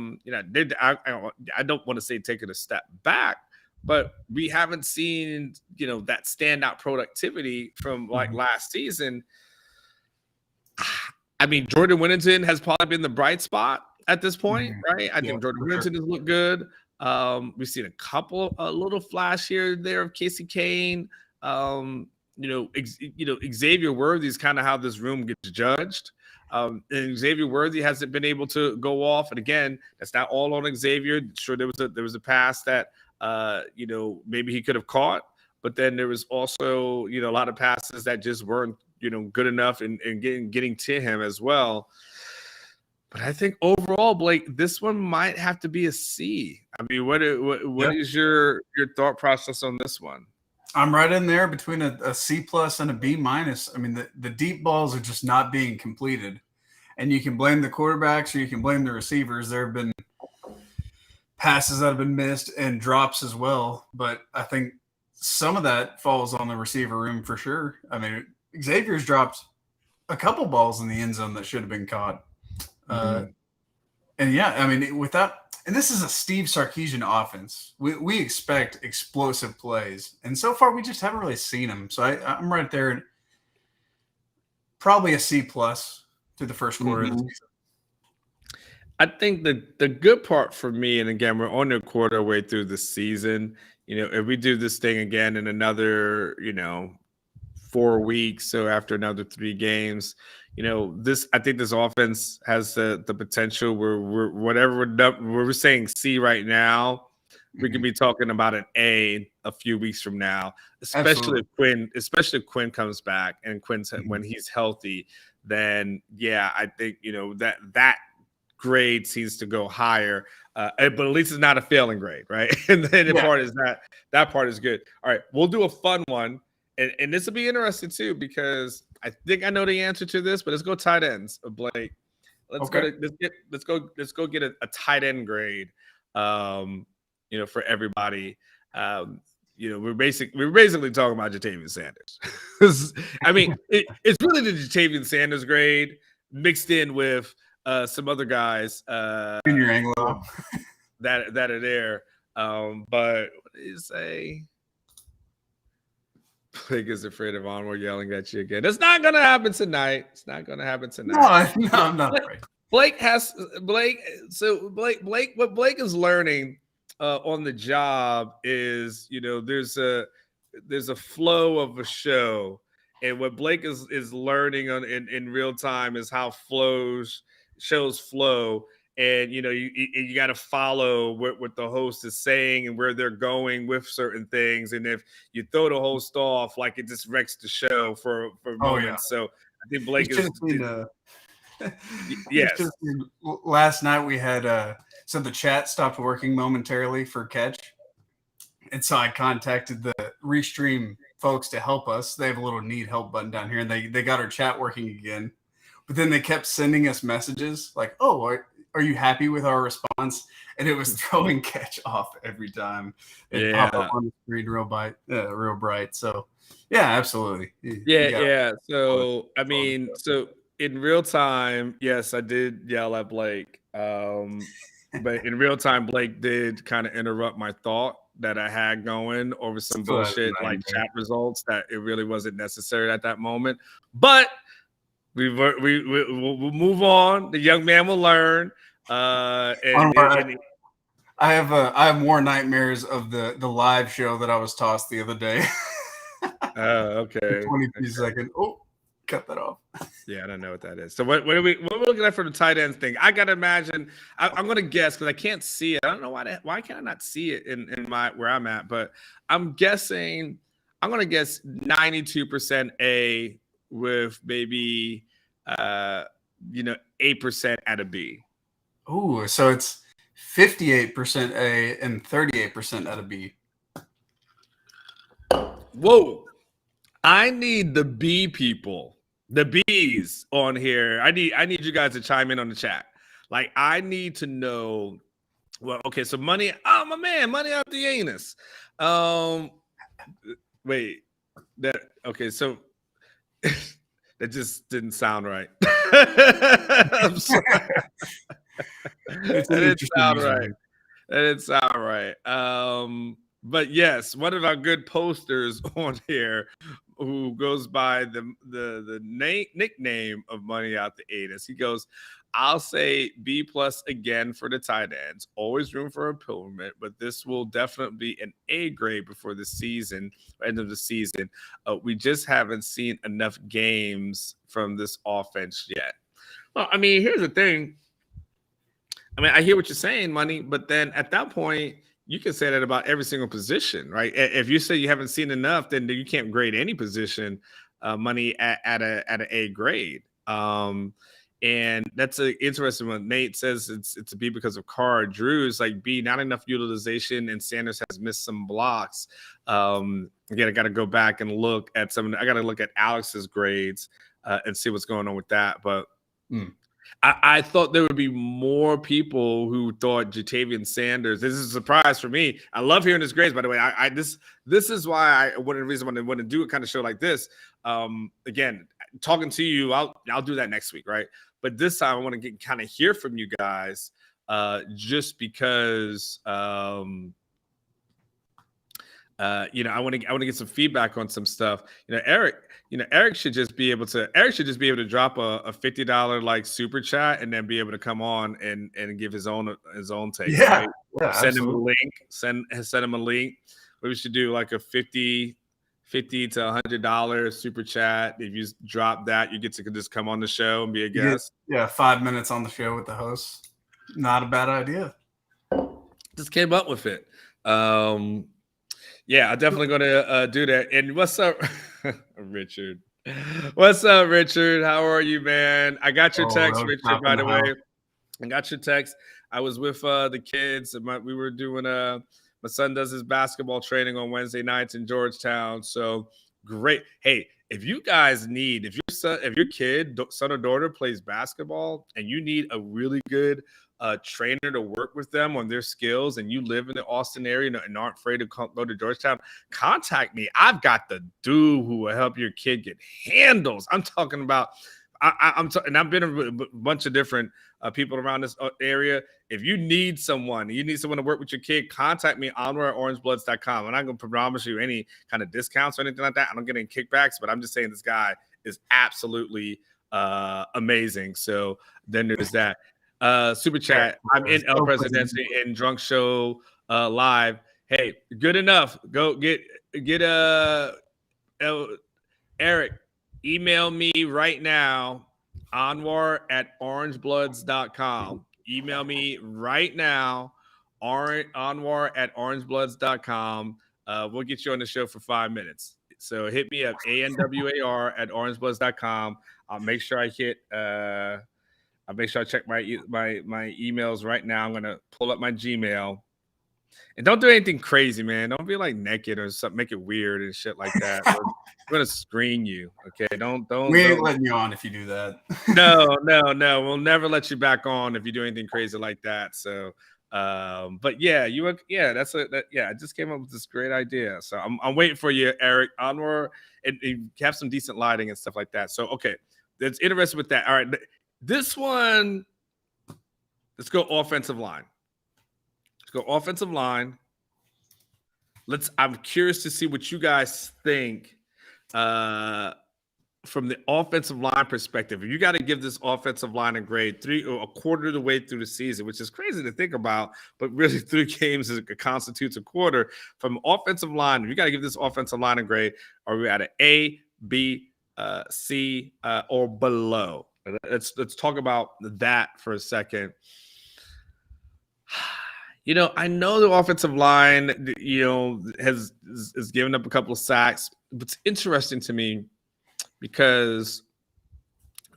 don't want to say taking a step back, but we haven't seen, that standout productivity from like last season. I mean, Jordan Whittington has probably been the bright spot at this point, right? I think Jordan Whittington has looked good. We've seen a little flash here and there of Casey Kane. Xavier Worthy is kind of how this room gets judged. And Xavier Worthy hasn't been able to go off. And again, that's not all on Xavier. Sure, there was a pass that maybe he could have caught, but then there was also a lot of passes that just weren't good enough and getting to him as well. But I think overall, Blake, this one might have to be a C. I mean, what is your thought process on this one? I'm right in there between a C plus and a B minus. I mean, the deep balls are just not being completed. And you can blame the quarterbacks or you can blame the receivers. There have been passes that have been missed and drops as well. But I think some of that falls on the receiver room for sure. I mean, Xavier's dropped a couple balls in the end zone that should have been caught. And yeah, I mean, and this is a Steve Sarkisian offense. We expect explosive plays, and so far we just haven't really seen them. So I'm right there, probably a C plus through the first quarter of the season. I think the good part for me, and again, we're on a quarter way through the season. If we do this thing again in another, 4 weeks, so after another 3 games, I think this offense has the potential where we're saying C right now, we can be talking about an A a few weeks from now, especially if Quinn comes back and when he's healthy, then I think that grade seems to go higher, but at least it's not a failing grade, right? And then the part is that part is good. All right, we'll do a fun one. And this will be interesting too, because I think I know the answer to this, but let's go tight ends, Blake. Let's go get a tight end grade, for everybody. We're basically talking about Jatavian Sanders. I mean, it's really the Jatavian Sanders grade mixed in with some other guys, Junior Anglo, that are there. But what do you say? Blake is afraid of Onward yelling at you again. It's not going to happen tonight. No, I'm not afraid. Blake, what Blake is learning on the job is, there's a flow of a show. And what Blake is learning in real time is how shows flow. And you got to follow what the host is saying and where they're going with certain things. And if you throw the host off, like, it just wrecks the show for moments. Yeah. So I think Blake is. Yes. Last night we had so the chat stopped working momentarily for Catch, and so I contacted the Restream folks to help us. They have a little need help button down here, and they got our chat working again. But then they kept sending us messages like, "Oh, are you happy with our response?" And it was throwing Catch off every time. It popped up on the screen real bright. So, yeah, absolutely. Yeah. So, I mean, so in real time, yes, I did yell at Blake. But in real time, Blake did kind of interrupt my thought that I had going over some bullshit like chat results that it really wasn't necessary at that moment. But we'll move on. The young man will learn. I have more nightmares of the live show that I was tossed the other day. Okay. 22 second. Oh, cut that off. Yeah, I don't know what that is. So what are we looking at for the tight ends thing? I gotta imagine. I'm gonna guess because I can't see it. I don't know why can't I not see it in where I'm at, but I'm guessing. I'm gonna guess 92% A with maybe 8% at a B. Ooh, so it's 58% A and 38% at a B. Whoa. I need the B people, the B's on here. I need you guys to chime in on the chat. Like, I need to know. Well, okay, so money. Oh, my man, money out the anus. Wait. Okay, so that just didn't sound right. I'm sorry. That didn't sound right. But yes, one of our good posters on here who goes by the nickname of Money Out the Anus. He goes, I'll say B plus again for the tight ends. Always room for improvement, but this will definitely be an A grade before the season, end of the season. We just haven't seen enough games from this offense yet. Well, I mean, here's the thing. I mean, I hear what you're saying, Money, but then at that point, you can say that about every single position, right? If you say you haven't seen enough, then you can't grade any position, Money, at an A grade. And that's an interesting one. Nate says it's a B because of Carr. Drew's like B, not enough utilization, and Sanders has missed some blocks. Again, I got to go back and look at I got to look at Alex's grades and see what's going on with that. But I thought there would be more people who thought Jatavian Sanders. This is a surprise for me. I love hearing his grades, by the way. This is why one of the reasons I want to do a kind of show like this. Again, talking to you, I'll do that next week, right? But this time I want to kind of hear from you guys, just because I want to get some feedback on some stuff. Eric should just be able to drop a $50 like super chat and then be able to come on and give his own take. Yeah, right? yeah, Send absolutely. him a link. Send him a link. We should do like a $50 to $100 super chat. If you drop that, you get to just come on the show and be a guest. Yeah, 5 minutes on the show with the host. Not a bad idea. Just came up with it. Yeah, I'm definitely going to do that. And what's up, Richard? What's up, Richard? How are you, man? I got your text, Richard, by the way. I got your text. I was with the kids. We were doing my son does his basketball training on Wednesday nights in Georgetown. So great. Hey, if you guys need, if your kid, son or daughter plays basketball and you need a really good trainer to work with them on their skills, and you live in the Austin area and aren't afraid to go to Georgetown, contact me. I've got the dude who will help your kid get handles. I'm talking about, and I've been a bunch of different people around this area. If you need someone to work with your kid, contact me, Onward at Orangebloods.com. I'm not going to promise you any kind of discounts or anything like that. I don't get any kickbacks, but I'm just saying this guy is absolutely amazing. So then there's that. Super chat. I'm in El Presidencia in Drunk Show live. Hey, good enough. Go get Eric. Email me right now, Anwar at Orangebloods.com. Email me right now, Anwar at Orangebloods.com. We'll get you on the show for 5 minutes. So hit me up, ANWAR at Orangebloods.com. I'll make sure I check my emails right now. I'm going to pull up my Gmail. And don't do anything crazy, man. Don't be like naked or something. Make it weird and shit like that. We're going to screen you, okay? Don't. We ain't letting you on if you do that. No. We'll never let you back on if you do anything crazy like that. So, but yeah, I just came up with this great idea. So I'm waiting for you, Eric. Onward, and have some decent lighting and stuff like that. So, okay, that's interesting with that. All right, this one, let's go offensive line. I'm curious to see what you guys think from the offensive line perspective. You got to give this offensive line a grade a quarter of the way through the season, which is crazy to think about, but really 3 games constitutes a quarter. From offensive line, you got to give this offensive line a grade. Are we at an A, B, C, or below? Let's talk about that for a second. I know the offensive line, has given up a couple of sacks. But it's interesting to me because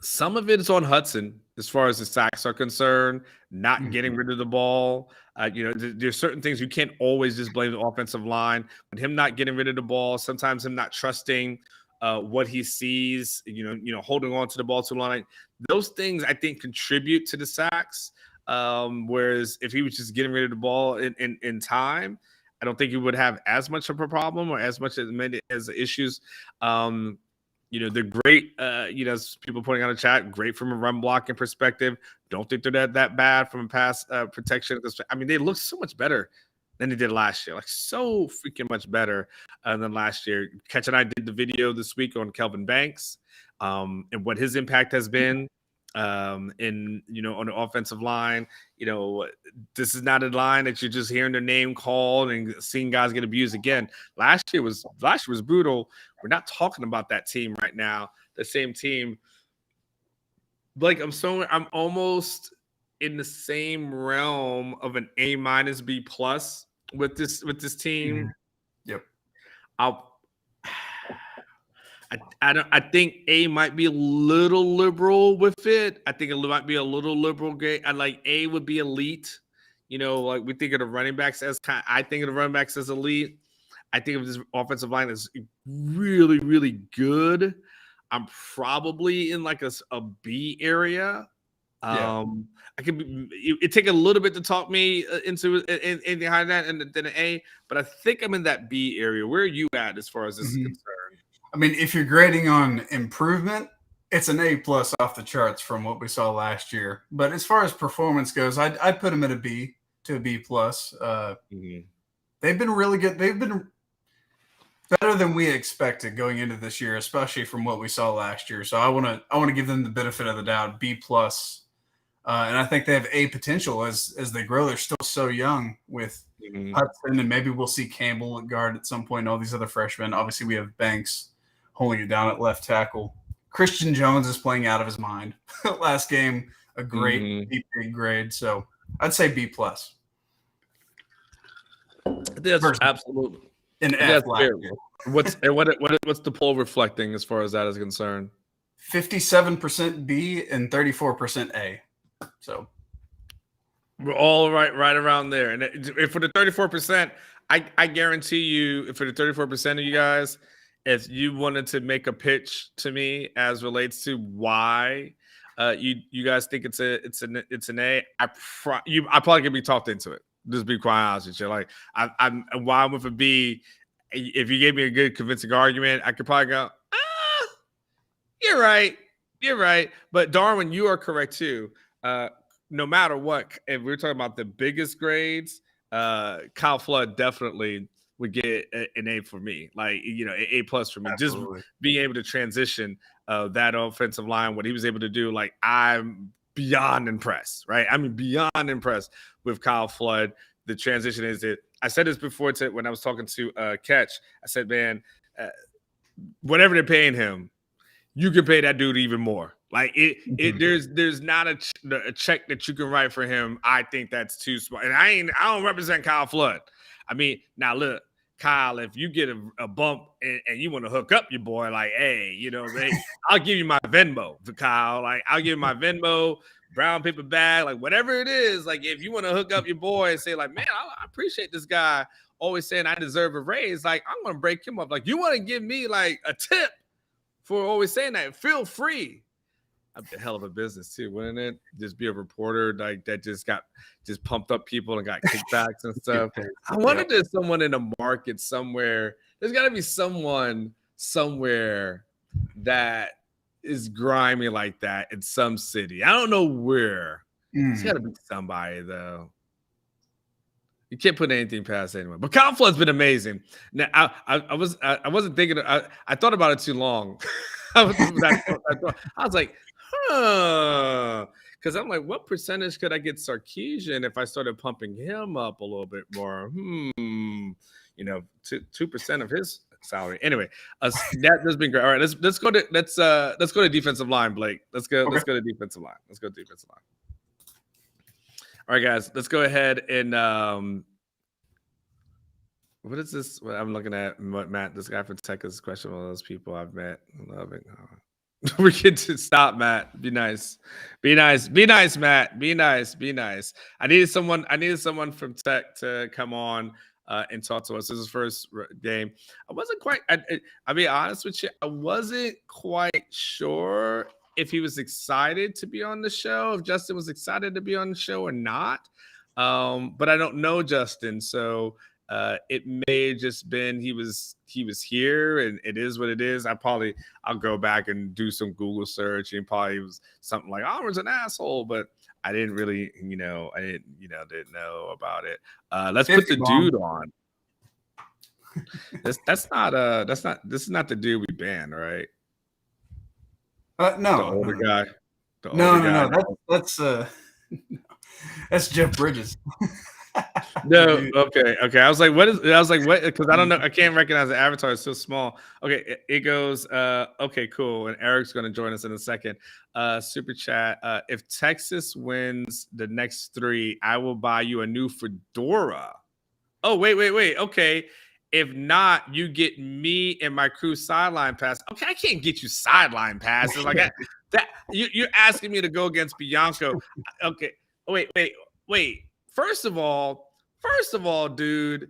some of it is on Hudson as far as the sacks are concerned, not getting rid of the ball. There's certain things you can't always just blame the offensive line. But him not getting rid of the ball, sometimes him not trusting what he sees, holding on to the ball too long. Those things, I think, contribute to the sacks. Whereas if he was just getting rid of the ball in time, I don't think he would have as much of a problem or as much as issues. They're great. As people pointing out in the chat, great from a run blocking perspective. Don't think they're that bad from a pass protection. I mean, they look so much better than he did last year. Like so freaking much better than last year. Catch and I did the video this week on Kelvin Banks and what his impact has been in on the offensive line. This is not a line that you're just hearing their name called and seeing guys get abused again. Last year was brutal. We're not talking about that team right now. The same team. Blake, I'm almost in the same realm of an A- B+ with this team. Yep. I think A might be a little liberal with it. I think it might be a little liberal grade. I like A would be elite. Like we think of the running backs as I think of the running backs as elite. I think of this offensive line as really, really good. I'm probably in like a B area. I could it take a little bit to talk me into anything higher than that than an A, but I think I'm in that B area. Where are you at as far as this is concerned? I mean, if you're grading on improvement, it's an A+ off the charts from what we saw last year. But as far as performance goes, I'd put them at a B to a B+. They've been really good. They've been better than we expected going into this year, especially from what we saw last year. So I want to give them the benefit of the doubt, B+. And I think they have A potential as they grow. They're still so young with Hudson, and maybe we'll see Campbell at guard at some point, and all these other freshmen. Obviously, we have Banks holding it down at left tackle. Christian Jones is playing out of his mind. Last game, a great big grade. So I'd say B+. That's absolutely an F. What's the poll reflecting as far as that is concerned? 57% B and 34% A. So we're all right around there. And if for the 34%, I guarantee you, for the 34% of you guys, if you wanted to make a pitch to me as relates to why you guys think it's an A, I probably could be talked into it. Just be quite honest with you. Like I'm why I'm with a B. If you gave me a good convincing argument, I could probably go, you're right. But Darwin, you are correct too. No matter what, if we're talking about the biggest grades, Kyle Flood definitely would get an A for me. Like, A+ for me. Absolutely. Just being able to transition that offensive line, what he was able to do, like I'm beyond impressed, right? I mean, beyond impressed with Kyle Flood. The transition is it. I said this before when I was talking to Catch. I said, man, whatever they're paying him, you can pay that dude even more. Like there's not a check that you can write for him. I think that's too small. And I don't represent Kyle Flood. I mean, now look, Kyle, if you get a bump and you want to hook up your boy, like, hey, I'll give you my Venmo for Kyle. Like, I'll give you my Venmo, brown paper bag, like whatever it is. Like, if you want to hook up your boy and say, like, man, I appreciate this guy always saying I deserve a raise. Like, I'm gonna break him up. Like, you want to give me like a tip for always saying that? Feel free. That'd be a hell of a business too, wouldn't it? Just be a reporter like that just pumped up people and got kickbacks and stuff. I wonder there's someone in a market somewhere. There's got to be someone somewhere that is grimy like that in some city. I don't know where. There's got to be somebody though. You can't put anything past anyone. But Kyle Flood's been amazing. Now I wasn't thinking. I thought about it too long. I was like, because I'm like, what percentage could I get Sarkisian if I started pumping him up a little bit more? 2% of his salary. Anyway, that has been great. All right, let's go to defensive line, Blake. Let's go to defensive line. All right, guys, let's go ahead and what is this? What I'm looking at, Matt, this guy from Texas question, one of those people I've met. I love it. We get to stop, Matt. Be nice, Matt. Be nice. I needed someone from Tech to come on and talk to us. This is his first game. I wasn't quite. I'll be honest with you. I wasn't quite sure if he was excited to be on the show, if Justin was excited to be on the show or not. But I don't know Justin, so It may have just been he was here, and it is what it is. I'll go back and do some Google search, and probably was something like Auburn's an asshole, but I didn't really, didn't know about it. Let's put the dude on. This is not the dude we banned, right? No, the older guy. No. That's Jeff Bridges. No, okay. I was like, what? Because I don't know. I can't recognize the avatar. It's so small. Okay, it goes. Okay, cool. And Eric's going to join us in a second. Super chat. If Texas wins the next 3, I will buy you a new fedora. Oh, wait. Okay. If not, you get me and my crew sideline pass. Okay, I can't get you sideline passes like that. You're asking me to go against Bianco. Okay. Wait. First of all, dude,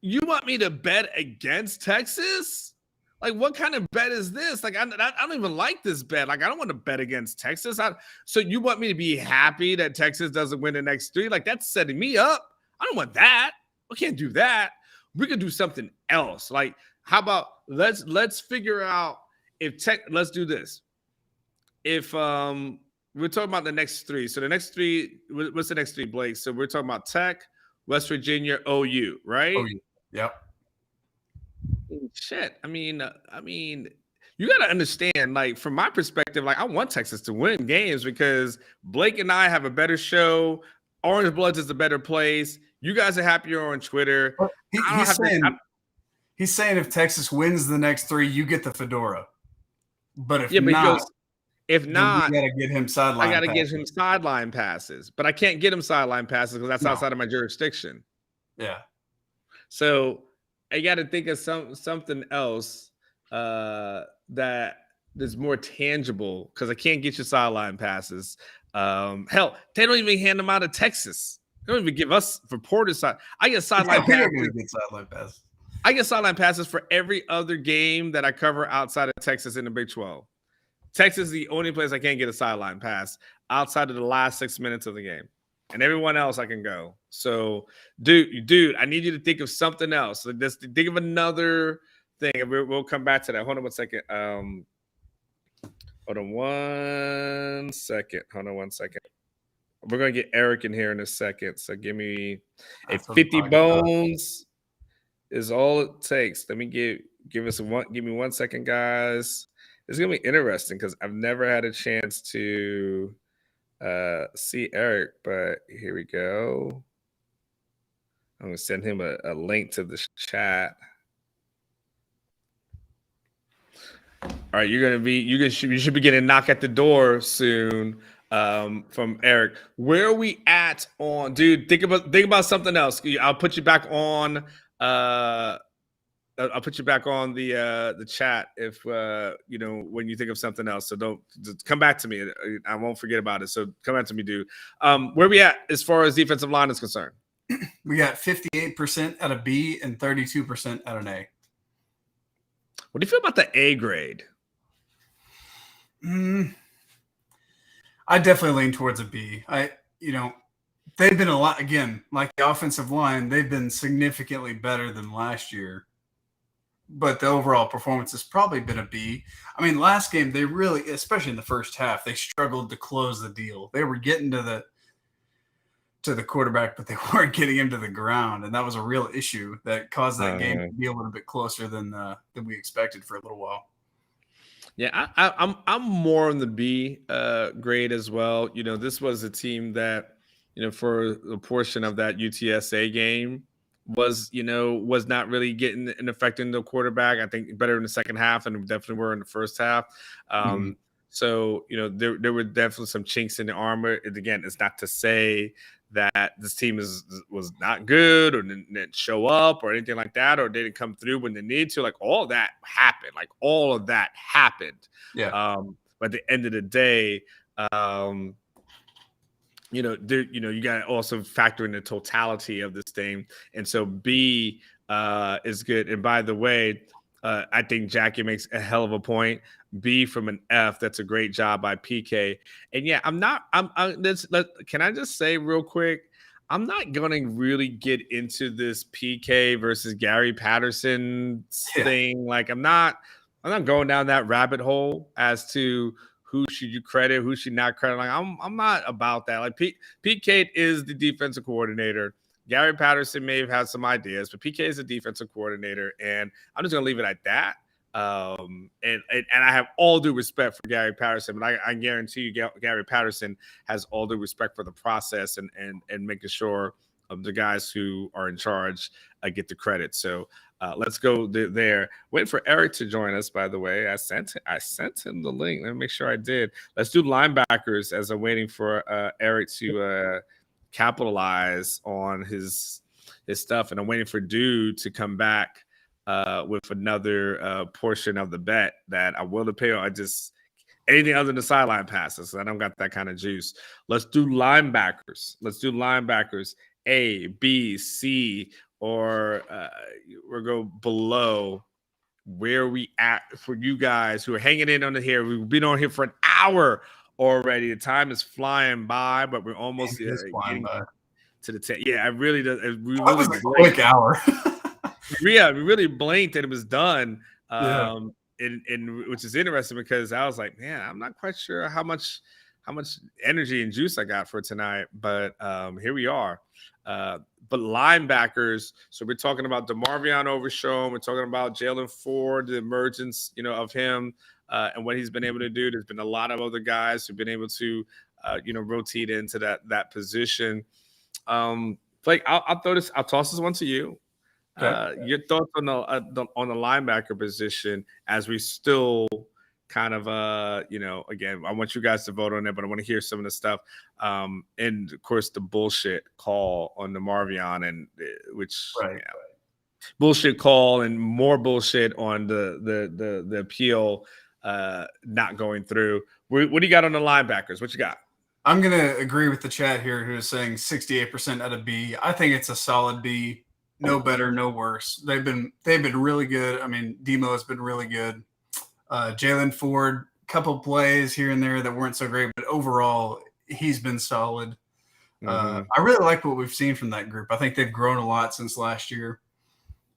you want me to bet against Texas? Like, what kind of bet is this? Like, I don't even like this bet. Like, I don't want to bet against Texas. So you want me to be happy that Texas doesn't win the next 3? Like, that's setting me up. I don't want that. We can't do that. We could do something else. Like, how about let's figure out let's do this. If we're talking about the next 3. So the next 3, what's the next 3, Blake? So we're talking about Tech, West Virginia, OU, right? OU. Yep. Shit. I mean, you got to understand, like, from my perspective, like, I want Texas to win games because Blake and I have a better show. Orangebloods is a better place. You guys are happier on Twitter. He's saying if Texas wins the next 3, you get the fedora. But if not, you got to get him sideline. I got to get him sideline passes, but I can't get him sideline passes because that's outside of my jurisdiction. Yeah. So I got to think of something else that is more tangible because I can't get you sideline passes. Hell, they don't even hand them out of Texas. They don't even give us reporter side. I get sideline passes. I get sideline passes for every other game that I cover outside of Texas in the Big 12. Texas is the only place I can't get a sideline pass outside of the last 6 minutes of the game. And everyone else I can go. So, dude, I need you to think of something else. So just think of another thing. We'll come back to that. Hold on one second. Hold on one second. We're going to get Eric in here in a second. So give me a 50 bones is all it takes. Let me give me 1 second, guys. It's going to be interesting because I've never had a chance to see Eric, but here we go. I'm going to send him a link to the chat. All right, you should be getting a knock at the door soon from Eric. Where are we at on, dude? Think about something else. I'll put you back on. I'll put you back on the chat if when you think of something else. So don't just come back to me. I won't forget about it. So come back to me, dude. Where are we at as far as defensive line is concerned? We got 58% out of B and 32% out of A. What do you feel about the A grade? I definitely lean towards a B. They've been a lot, again, like the offensive line, they've been significantly better than last year. But the overall performance has probably been a B. I mean, last game, they really, especially in the first half, they struggled to close the deal. They were getting to the quarterback, but they weren't getting him to the ground. And that was a real issue that caused that game to be a little bit closer than we expected for a little while. Yeah, I'm more on the B grade as well. This was a team that, for a portion of that UTSA game was not really getting and affecting the quarterback. I think better in the second half and definitely were in the first half. So, there were definitely some chinks in the armor. And again, it's not to say that this team was not good or didn't show up or anything like that, or they didn't come through when they need to. Like all of that happened. Yeah. But at the end of the day, you got to also factor in the totality of this thing. And so B is good. And by the way, I think Jackie makes a hell of a point. B from an F. That's a great job by PK. And yeah, can I just say real quick, I'm not going to really get into this PK versus Gary Patterson thing. Like I'm not going down that rabbit hole as to who should you credit, who should not credit. Like I'm not about that. Like PK is the defensive coordinator. Gary Patterson may have had some ideas, but PK is the defensive coordinator, and I'm just going to leave it at that. And I have all due respect for Gary Patterson, but I guarantee you Gary Patterson has all due respect for the process and making sure the guys who are in charge get the credit. So let's go there. Wait for Eric to join us, by the way. I sent him the link. Let me make sure I did. Let's do linebackers as I'm waiting for Eric to capitalize on his stuff, and I'm waiting for Dude to come back with another portion of the bet that I will pay on. Anything other than the sideline passes. I don't got that kind of juice. Let's do linebackers. A, B, C, or we'll go below. Where we at for you guys who are hanging in on it here? We've been on here for an hour already. The time is flying by, but we're almost getting to the 10. Yeah, I really does. That was a quick hour. Yeah, we really blinked and it was done. And which is interesting because I was like, man, I'm not quite sure how much energy and juice I got for tonight, but here we are. But linebackers, so we're talking about DeMarvion Overshown, we're talking about Jalen Ford, the emergence, of him and what he's been able to do. There's been a lot of other guys who've been able to, rotate into that position. Blake, I'll toss this one to you. Okay. Your thoughts on the linebacker position as we still kind of again, I want you guys to vote on it, but I want to hear some of the stuff and of course the bullshit call on the Marvion and bullshit call and more bullshit on the appeal not going through. What do you got on the linebackers? What you got? I'm gonna agree with the chat here who is saying 68% out of B. I think it's a solid B. No better, no worse. They've been really good. I mean, Demo has been really good. Jalen Ford, couple plays here and there that weren't so great, but overall, he's been solid. I really like what we've seen from that group. I think they've grown a lot since last year.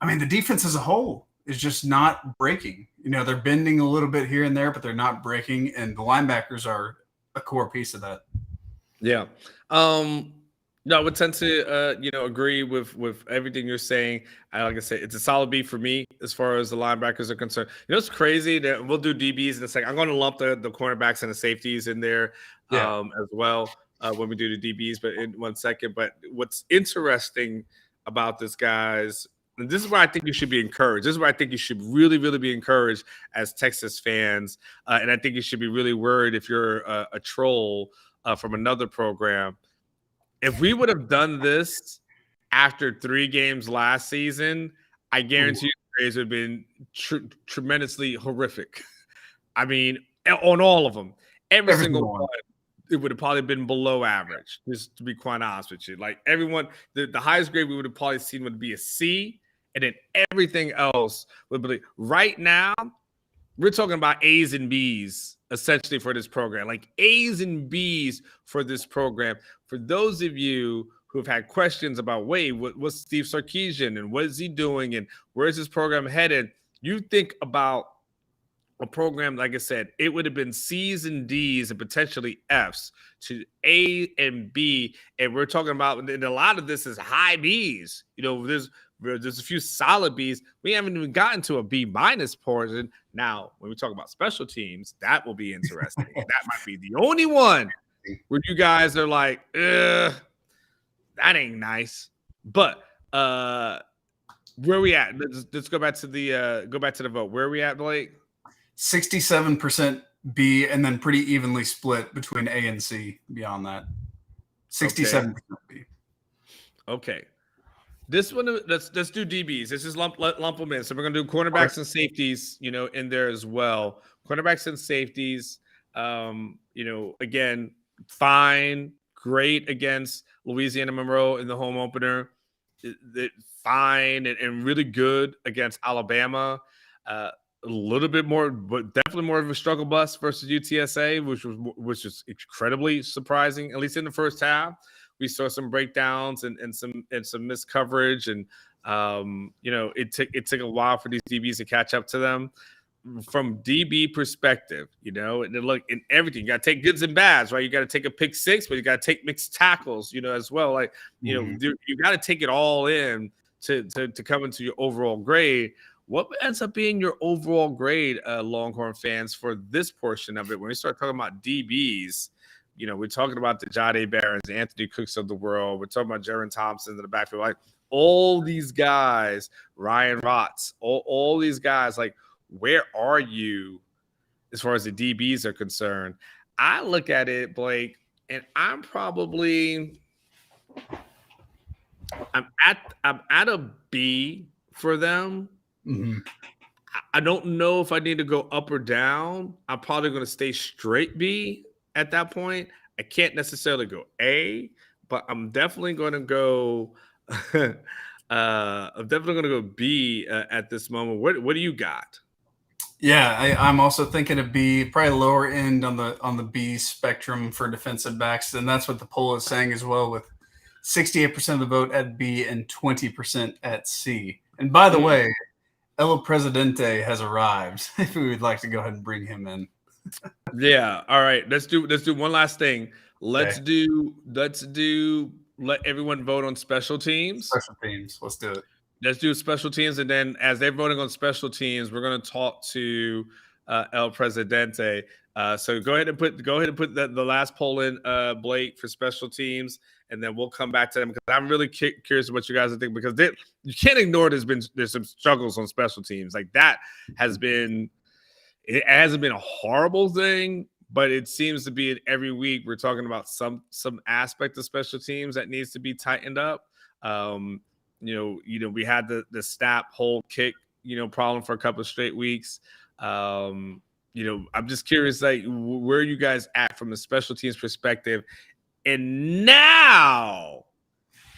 I mean, the defense as a whole is just not breaking. They're bending a little bit here and there, but they're not breaking, and the linebackers are a core piece of that. Yeah. No, I would tend to, agree with everything you're saying. Like I said, it's a solid B for me as far as the linebackers are concerned. It's crazy that we'll do DBs in a second. I'm going to lump the cornerbacks and the safeties in there as well when we do the DBs, but in 1 second. But what's interesting about this, guys, and this is where I think you should be encouraged. This is where I think you should really, really be encouraged as Texas fans. And I think you should be really worried if you're a troll from another program. If we would have done this after 3 games last season, I guarantee you the grades would have been tremendously horrific. I mean, on all of them, every single one, it would have probably been below average, just to be quite honest with you. Like everyone, the highest grade we would have probably seen would be a C, and then everything else would be right now. We're talking about A's and B's essentially for this program, like A's and B's for this program. For those of you who have had questions about, what's Steve Sarkisian and what is he doing and where is this program headed? You think about a program, like I said, it would have been C's and D's and potentially F's to A and B. And we're talking about, and a lot of this is high B's. There's a few solid B's. We haven't even gotten to a B- portion. Now, when we talk about special teams, that will be interesting. That might be the only one where you guys are like, that ain't nice. But where are we at? Let's go back to the vote. Where are we at, Blake? 67% B, and then pretty evenly split between A and C beyond that. 67% B. Okay. This one, let's do DBs. Let's just lump them in. So we're gonna do cornerbacks and safeties, in there as well. Cornerbacks and safeties, again, fine, great against Louisiana Monroe in the home opener. Fine and really good against Alabama. A little bit more, but definitely more of a struggle bus versus UTSA, which was incredibly surprising, at least in the first half. we saw some breakdowns and some missed coverage, and it took a while for these DBs to catch up to them. From DB perspective, and then look, in everything, you got to take goods and bads, right? You got to take a pick six, but you got to take mixed tackles, as well. Like, you got to take it all in to come into your overall grade. What ends up being your overall grade, Longhorn fans, for this portion of it? When we start talking about DBs, we're talking about the Jahdae Barrons, Anthony Cooks of the world. We're talking about Jaron Thompson in the backfield. Like, all these guys, Ryan Rotz, all these guys, like, where are you as far as the DBs are concerned? I look at it, Blake, and I'm at a B for them. Mm-hmm. I don't know if I need to go up or down. I'm probably going to stay straight B at that point. I can't necessarily go A, but I'm definitely going to go B at this moment. What do you got? Yeah, I'm also thinking of B, probably lower end on the B spectrum for defensive backs, and that's what the poll is saying as well, with 68% of the vote at B and 20% at C. And by the way, El Presidente has arrived. If we would like to go ahead and bring him in. Yeah. All right. Let's do one last thing. Let everyone vote on special teams. Special teams. Let's do it. Let's do special teams, and then as they're voting on special teams, we're going to talk to El Presidente. So go ahead and put the last poll in, Blake, for special teams, and then we'll come back to them, because I'm really curious what you guys think, because you can't ignore there's some struggles on special teams. Like, that hasn't been a horrible thing, but it seems to be in every week we're talking about some aspect of special teams that needs to be tightened up. We had the snap hold kick, problem for a couple of straight weeks. I'm just curious, like, where are you guys at from a special teams perspective? And now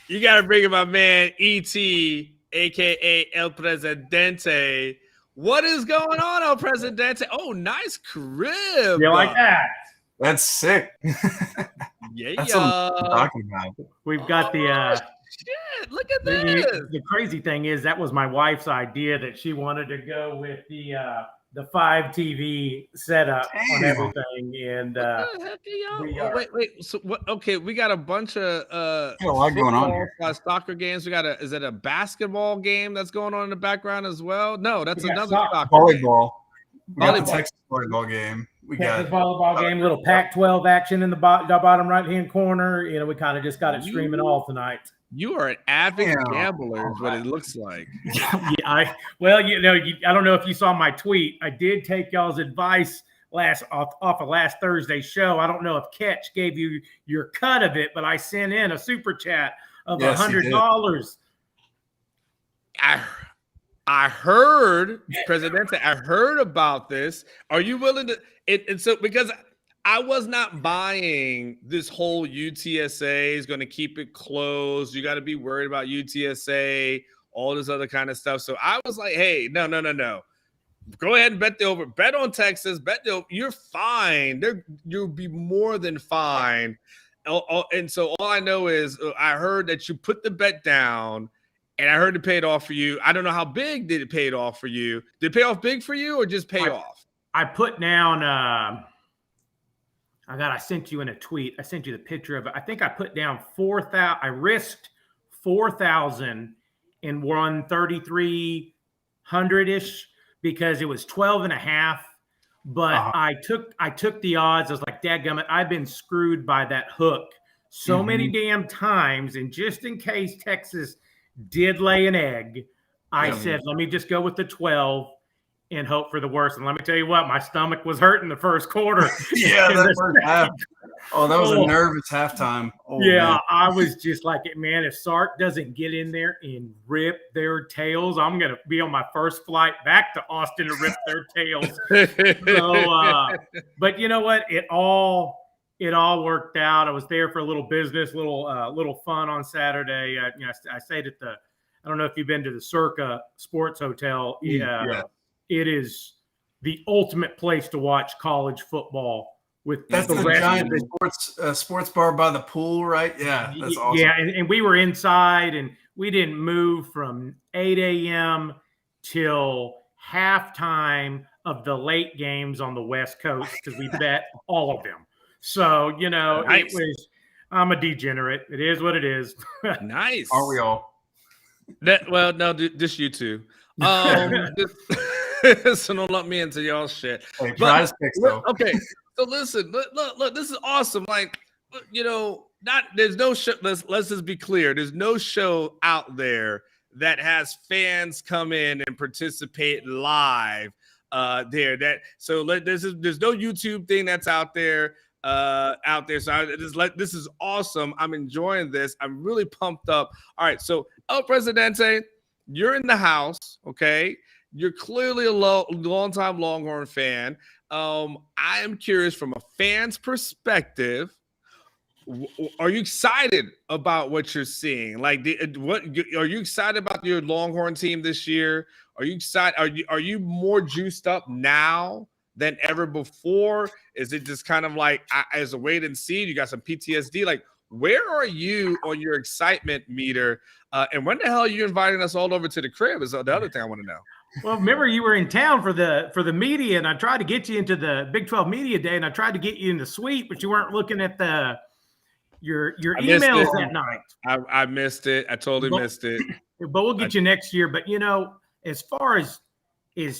you got to bring in my man, E.T., a.k.a. El Presidente. What is going on, El Presidente? Oh, nice crib. You like that? That's sick. Yeah. That's what I'm talking about. We've got the shit, look at this. The crazy thing is, that was my wife's idea, that she wanted to go with the 5 TV setup on everything. And wait. So what? Okay, we got a bunch of a lot going on here. Soccer games. Is it a basketball game that's going on in the background as well? No, that's another soccer volleyball. Game. We got the Texas volleyball game. We got the volleyball game, little Pac-12 action in the bottom right-hand corner. We kind of just got it streaming all tonight. You are an avid gambler, is what it looks like. I don't know if you saw my tweet. I did take y'all's advice off of last Thursday's show. I don't know if Catch gave you your cut of it, but I sent in a super chat of $100. I heard, Presidente, I heard about this. Are you willing to? And so, because I was not buying this whole UTSA is going to keep it closed. You got to be worried about UTSA, all this other kind of stuff. So I was like, hey, no. Go ahead and bet the over. Bet on Texas. You're fine. You'll be more than fine. And so all I know is I heard that you put the bet down, and I heard it paid off for you. I don't know how big did it pay off for you. Did it pay off big for you, or just pay off? I put down I sent you in a tweet. I sent you the picture of it. I think I put down 4,000. I risked 4,000 and won 3,300-ish because it was 12.5. But I took the odds. I was like, dadgummit, I've been screwed by that hook so many damn times. And just in case Texas did lay an egg, I said, let me just go with the 12 and hope for the worst. And let me tell you what, my stomach was hurting the first quarter. Yeah, that first half. Oh, that was a nervous halftime. Oh, yeah, man. I was just like, man, if Sark doesn't get in there and rip their tails, I'm going to be on my first flight back to Austin to rip their tails. But you know what? It all worked out. I was there for a little business, little fun on Saturday. I stayed at I don't know if you've been to the Circa Sports Hotel. Yeah. It is the ultimate place to watch college football with That's the giant sports bar by the pool, right? Yeah, that's awesome. Yeah, and we were inside, and we didn't move from 8 a.m. till halftime of the late games on the West Coast because we bet all of them. So, Nice. It was – I'm a degenerate. It is what it is. Nice. Are we all? Well, no, just you two. So don't let me into y'all shit. Hey, prize picks, though. Okay, so listen, look, this is awesome. Like, there's no show. Let's just be clear. There's no show out there that has fans come in and participate live. There's no YouTube thing that's out there. So this is awesome. I'm enjoying this. I'm really pumped up. All right, so El Presidente, you're in the house, okay? You're clearly a long-time Longhorn fan. I am curious from a fan's perspective. Are you excited about what you're seeing? Like, are you excited about your Longhorn team this year? Are you excited? Are you more juiced up now than ever before? Is it just kind of like as a wait and see? You got some PTSD? Like, where are you on your excitement meter? And when the hell are you inviting us all over to the crib? Is the other thing I want to know. Well, remember you were in town for the media, and I tried to get you into the Big 12 Media Day, and I tried to get you in the suite, but you weren't looking at your emails that night. I missed it. I totally missed it. But we'll get you next year. But as far as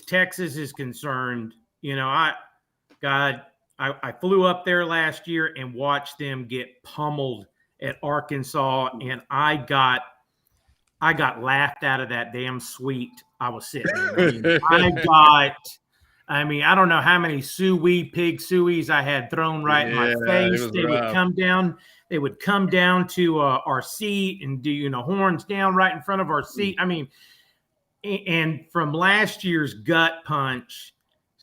Texas is concerned, I flew up there last year and watched them get pummeled at Arkansas, and I got laughed out of that damn suite I was sitting in. I don't know how many pig sueys I had thrown right in my face. They would come down. They would come down to our seat and do, horns down right in front of our seat. And from last year's gut punch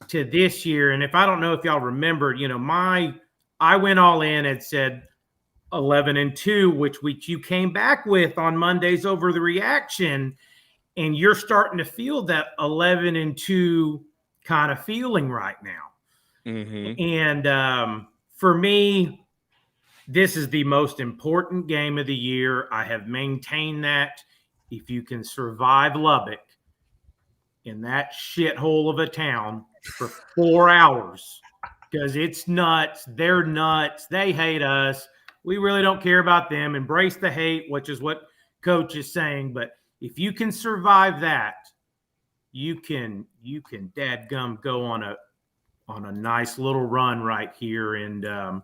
to this year, and if I don't know if y'all remember, I went all in and said 11-2, which you came back with on Monday's Over the Reaction, and you're starting to feel that 11-2 kind of feeling right now. Mm-hmm. And for me, this is the most important game of the year. I have maintained that. If you can survive Lubbuck in that shithole of a town for 4 hours, because it's nuts. They're nuts. They hate us. We really don't care about them. Embrace the hate, which is what Coach is saying. But if you can survive that, you can dadgum go on a nice little run right here. And I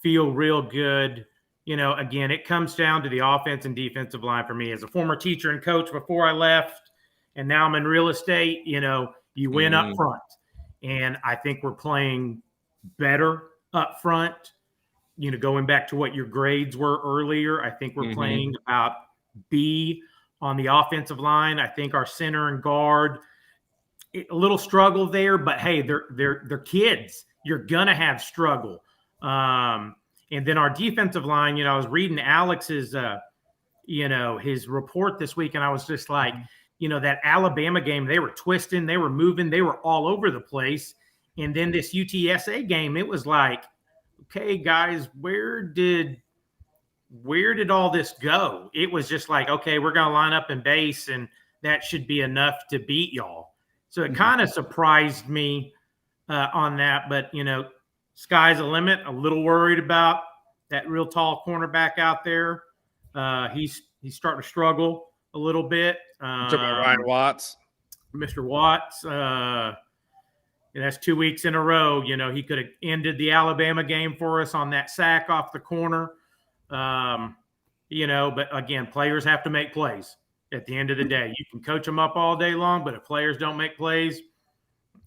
feel real good. Again, it comes down to the offense and defensive line for me. As a former teacher and coach before I left, and now I'm in real estate, you win up front. And I think we're playing better up front. Going back to what your grades were earlier, I think we're playing about B on the offensive line. I think our center and guard, a little struggle there, but hey, they're kids. You're gonna have struggle. And then our defensive line, I was reading Alex's, his report this week, and I was just like, that Alabama game, they were twisting, they were moving, they were all over the place. And then this UTSA game, it was like, okay, guys, where did all this go? It was just like, okay, we're going to line up in base, and that should be enough to beat y'all. So it kind of surprised me on that. But, sky's the limit. A little worried about that real tall cornerback out there. He's starting to struggle a little bit. Ryan Watts. Mr. Watts. That's 2 weeks in a row. He could have ended the Alabama game for us on that sack off the corner. But again, players have to make plays at the end of the day. You can coach them up all day long, but if players don't make plays,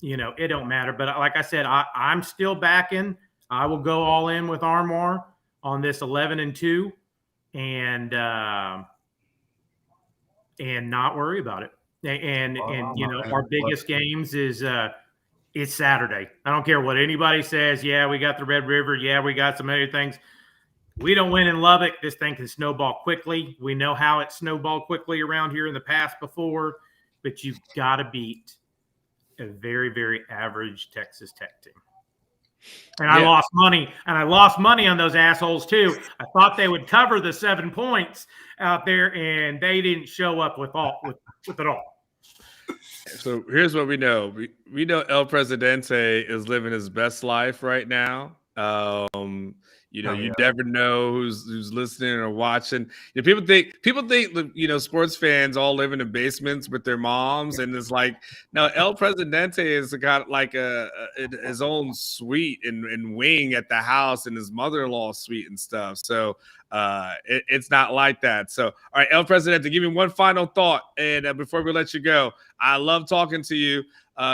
it don't matter. But like I said, I'm still backing. I will go all in with Armour on this 11-2 and not worry about it. And our biggest games is it's Saturday. I don't care what anybody says. Yeah, we got the Red River. Yeah, we got some other things. We don't win in Lubbock. This thing can snowball quickly. We know how it snowballed quickly around here in the past before, but you've got to beat a very, very average Texas Tech team. And I lost money, on those assholes too. I thought they would cover the 7 points out there, and they didn't show up with it all. So here's what we know. We know El Presidente is living his best life right now. You never know who's listening or watching. People think sports fans all live in the basements with their moms, and it's like, no, El Presidente has got like his own suite and wing at the house, and his mother-in-law suite and stuff. So it's not like that. So, all right, El Presidente, give me one final thought, and before we let you go, I love talking to you.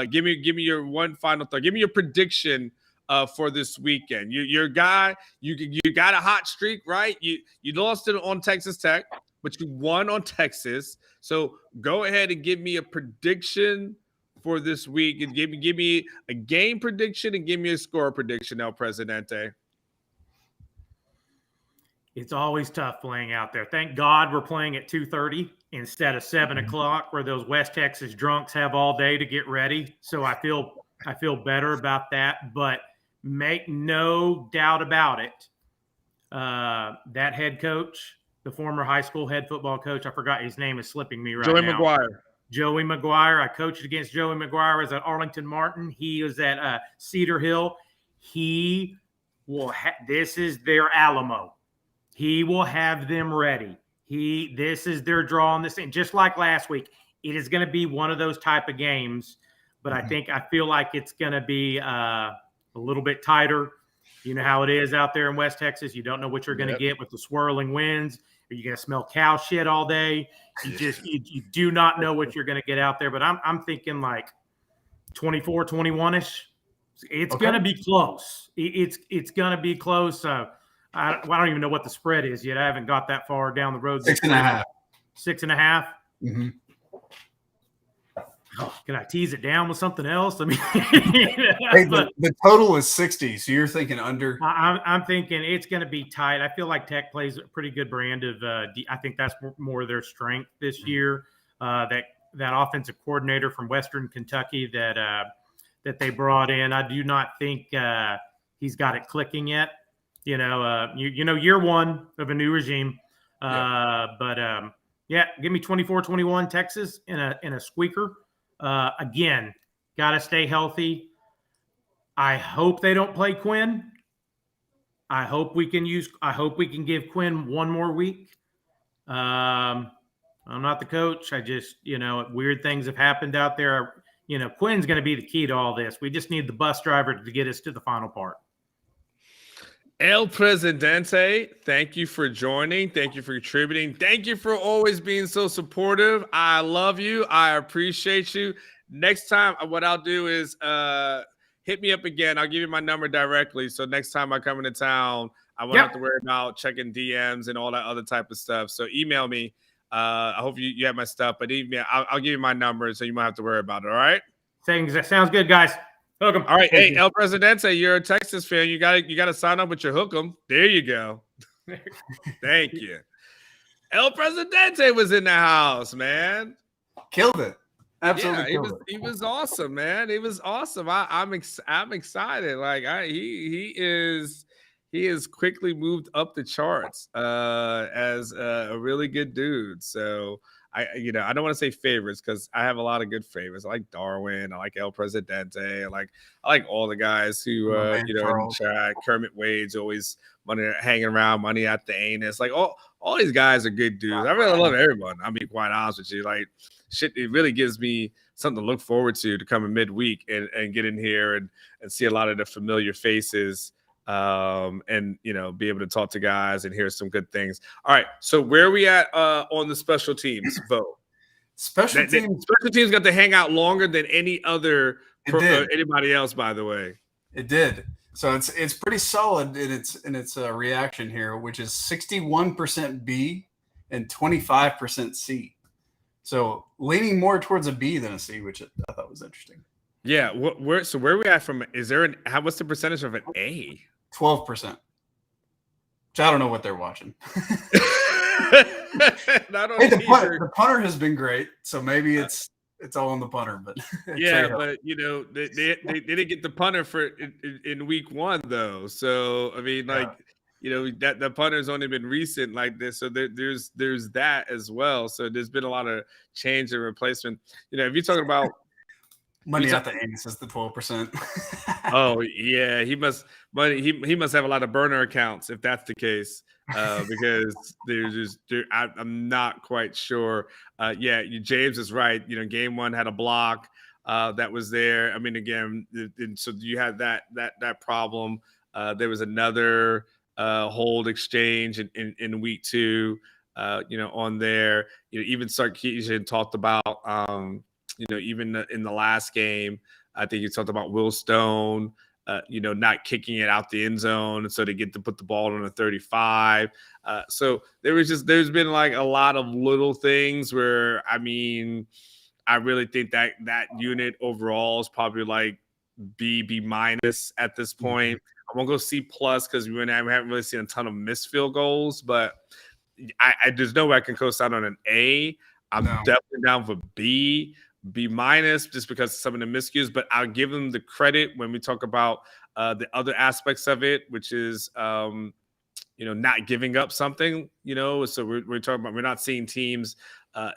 Give me your one final thought. Give me your prediction for this weekend. Your guy, you got a hot streak, right? You lost it on Texas Tech, but you won on Texas. So go ahead and give me a prediction for this week, and give me a game prediction and give me a score prediction, El Presidente. It's always tough playing out there. Thank God we're playing at 2:30 instead of 7 o'clock, where those West Texas drunks have all day to get ready. So I feel better about that, but make no doubt about it. That head coach, the former high school head football coach, I forgot his name is slipping me right now. Joey McGuire. I coached against Joey McGuire. I was at Arlington Martin. He was at Cedar Hill. He will. This is their Alamo. He will have them ready. This is their draw on this thing. Just like last week, it is going to be one of those type of games. But I feel like it's going to be a little bit tighter. You know how it is out there in West Texas. You don't know what you're going to get with the swirling winds. Are you going to smell cow shit all day? You do not know what you're going to get out there. But I'm thinking like 24, 21-ish. It's going to be close. It's going to be close. I don't even know what the spread is yet. I haven't got that far down the road. 6.5. 6.5. Mm-hmm. Oh, can I tease it down with something else? I mean, the total is 60, so you're thinking under. I'm thinking it's going to be tight. I feel like Tech plays a pretty good brand of. I think that's more their strength this year. That offensive coordinator from Western Kentucky that they brought in, I do not think he's got it clicking yet. Year one of a new regime. But give me 24-21 Texas in a squeaker. Again, got to stay healthy. I hope they don't play Quinn. I hope we can give Quinn one more week. I'm not the coach. I just, weird things have happened out there. Quinn's going to be the key to all this. We just need the bus driver to get us to the final part. El Presidente, thank you for joining. Thank you for contributing. Thank you for always being so supportive. I love you. I appreciate you. Next time, what I'll do is hit me up again. I'll give you my number directly. So next time I come into town, I won't have to worry about checking DMs and all that other type of stuff. So email me. I hope you have my stuff, but I'll give you my number so you won't have to worry about it. All right? Sounds good, guys. Hook 'em. All right, hey, El Presidente, you're a Texas fan. You got to sign up with your Hook 'em. There you go. Thank you. El Presidente was in the house, man. Killed it. Absolutely, he was awesome, man. He was awesome. I'm excited. Like he is quickly moved up the charts as a really good dude. So. I don't want to say favorites because I have a lot of good favorites. I like Darwin. I like El Presidente. I like all the guys who in the chat. Kermit Wade's always hanging around, money at the anus. Like all these guys are good dudes. I really love everyone. I'll be quite honest with you. Like shit, it really gives me something to look forward to come in midweek and get in here and see a lot of the familiar faces. And be able to talk to guys and hear some good things. All right, so where are we at on the special teams vote? Special teams got to hang out longer than any other anybody else, by the way. It did. So it's pretty solid in its reaction here, which is 61% B and 25% C. So leaning more towards a B than a C, which I thought was interesting. Yeah, where are we at from? Is there what's the percentage of an A? 12%. Which I don't know what they're watching. The punter has been great, so maybe it's it's all on the punter. But yeah, but they didn't get the punter for in week 1 though. So I mean, like that the punter's only been recent like this. So there's that as well. So there's been a lot of change and replacement. If you're talking about money out the anus is the 12%. Oh yeah, he must have a lot of burner accounts if that's the case, because I'm not quite sure. James is right. Game 1 had a block that was there. I mean, again, so you had that problem. There was another hold exchange in week 2. On there. Even Sarkisian talked about. Even in the last game, I think you talked about Will Stone, not kicking it out the end zone, and so they get to put the ball on a 35. So there's been like a lot of little things where, I mean, I really think that unit overall is probably like B minus at this point. I won't go C plus because we haven't really seen a ton of missed field goals, but there's no way I can co-sign on an A. I'm definitely down for B minus just because of some of the miscues, but I'll give them the credit when we talk about the other aspects of it, which is not giving up something. So we're talking about, we're not seeing teams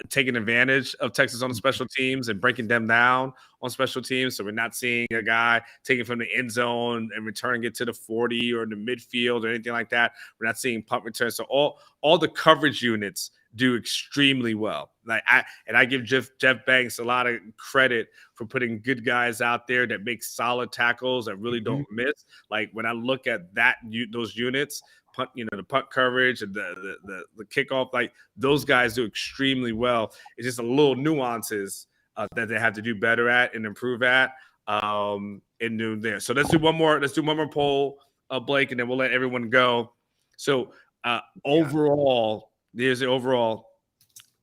taking advantage of Texas on the special teams and breaking them down on special teams. So we're not seeing a guy taking from the end zone and returning it to the 40 or the midfield or anything like that. We're not seeing punt returns. So all the coverage units do extremely well. I give Jeff Banks a lot of credit for putting good guys out there that make solid tackles that really don't miss. Like when I look at those units, punt, the punt coverage and the kickoff, like those guys do extremely well. It's just a little nuances that they have to do better at and improve at and do there. So let's do one more poll, Blake, and then we'll let everyone go. So overall, there's the overall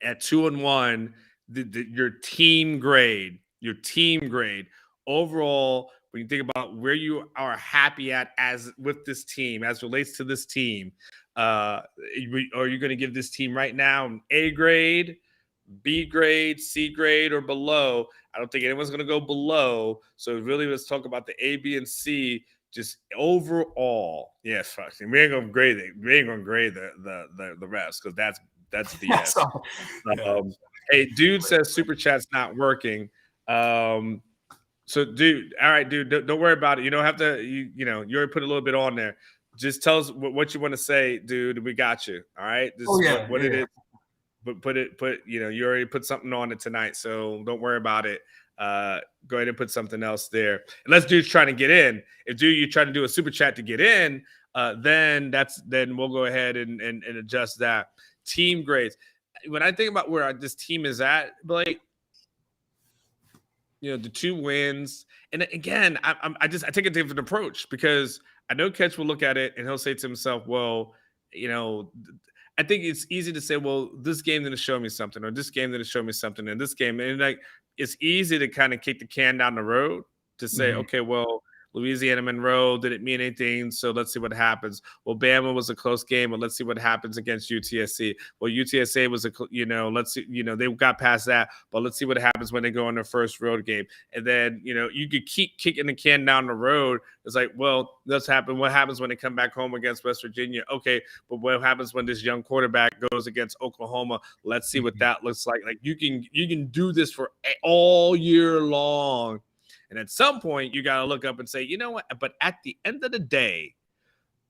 at 2-1, your team grade overall. When you think about where you are happy at as with this team, as relates to this team, are you going to give this team right now an A grade, B grade, C grade, or below? I don't think anyone's going to go below. So really, let's talk about the A, B, and C. Just overall, yes, fuck. We ain't gonna grade it. We ain't gonna grade the rest because that's BS. Hey, dude says super chat's not working. So, dude, all right, dude, don't worry about it. You don't have to. You already put a little bit on there. Just tell us what you want to say, dude. We got you. All right. This is what it is. But you already put something on it tonight, so don't worry about it. Go ahead and put something else there. Unless dude's trying to get in. If you're trying to do a super chat to get in, then we'll go ahead and adjust that. Team grades. When I think about where this team is at, Blake, the 2 wins, and again, I take a different approach because I know Ketch will look at it and he'll say to himself, well, I think it's easy to say, well, this game didn't show me something, or this game didn't show me something, and this game, and like it's easy to kind of kick the can down the road to say, okay, well, Louisiana Monroe didn't mean anything, so let's see what happens. Well, Bama was a close game, but let's see what happens against UTSC. Well, UTSA was let's see, they got past that, but let's see what happens when they go on their first road game. And then, you could keep kicking the can down the road. It's like, well, that's happen. What happens when they come back home against West Virginia? Okay, but what happens when this young quarterback goes against Oklahoma? Let's see what that looks like. Like you can do this for all year long. And at some point, you got to look up and say, you know what? But at the end of the day,